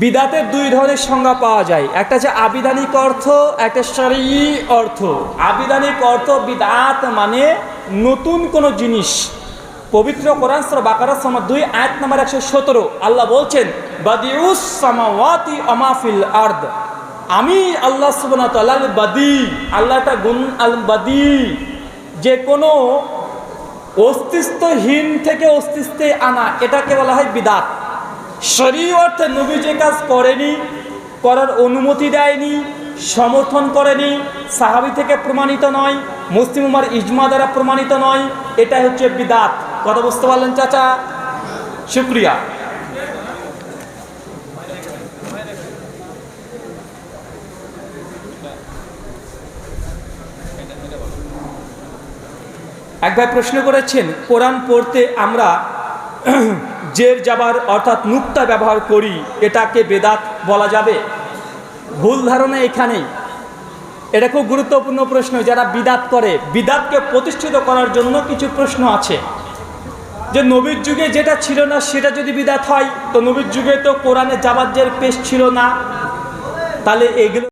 বিদাতের 2 ধরনের সংজ্ঞা পাওয়া যায়, একটা হচ্ছে আবিধানিক অর্থ, একটা শরঈ অর্থ। আবিধানিক অর্থ, বিদআত মানে নতুন কোনো জিনিস। পবিত্র কোরআন সূরা বাকারা 2 আয়াত নম্বর 117 আল্লাহ বলছেন বাদিউস সামাওয়াতি ওয়া মা ফিল আরদ। আমি আল্লাহ সুবহানাহু ওয়া তাআলা বাদি, আল্লাহ একটা গুণ আল বাদি, যে কোনো অস্তিত্বহীন থেকে অস্তিত্বে আনা, এটাকে বলা হয় বিদআত। শরঈ অর্থে নবী যে কাজ করেনি, করার অনুমতি দেয়নি, সমর্থন করেনি, সাহাবী থেকে প্রমাণিত নয়, মুসলিম উম্মাহর ইজমা দ্বারা প্রমাণিত নয়, এটা হচ্ছে বিদআত। কথা বুঝতে পারলেন চাচা? শুকরিয়া। এক ভাই প্রশ্ন করেছেন, কোরআন পড়তে আমরা জের জাবার অর্থাৎ নুক্তা ব্যবহার করি, এটাকে বেদাত বলা যাবে? ভুল ধারণা এখানেই। এটা খুব গুরুত্বপূর্ণ প্রশ্ন। যারা বিদাত করে, বিদাতকে প্রতিষ্ঠিত করার জন্য কিছু প্রশ্ন আছে। যে নবীর যুগে যেটা ছিল না সেটা যদি বিদাত হয়, তো নবীর যুগে তো কোরআনে জাবার জের পেশ ছিল না, তাহলে এগুলো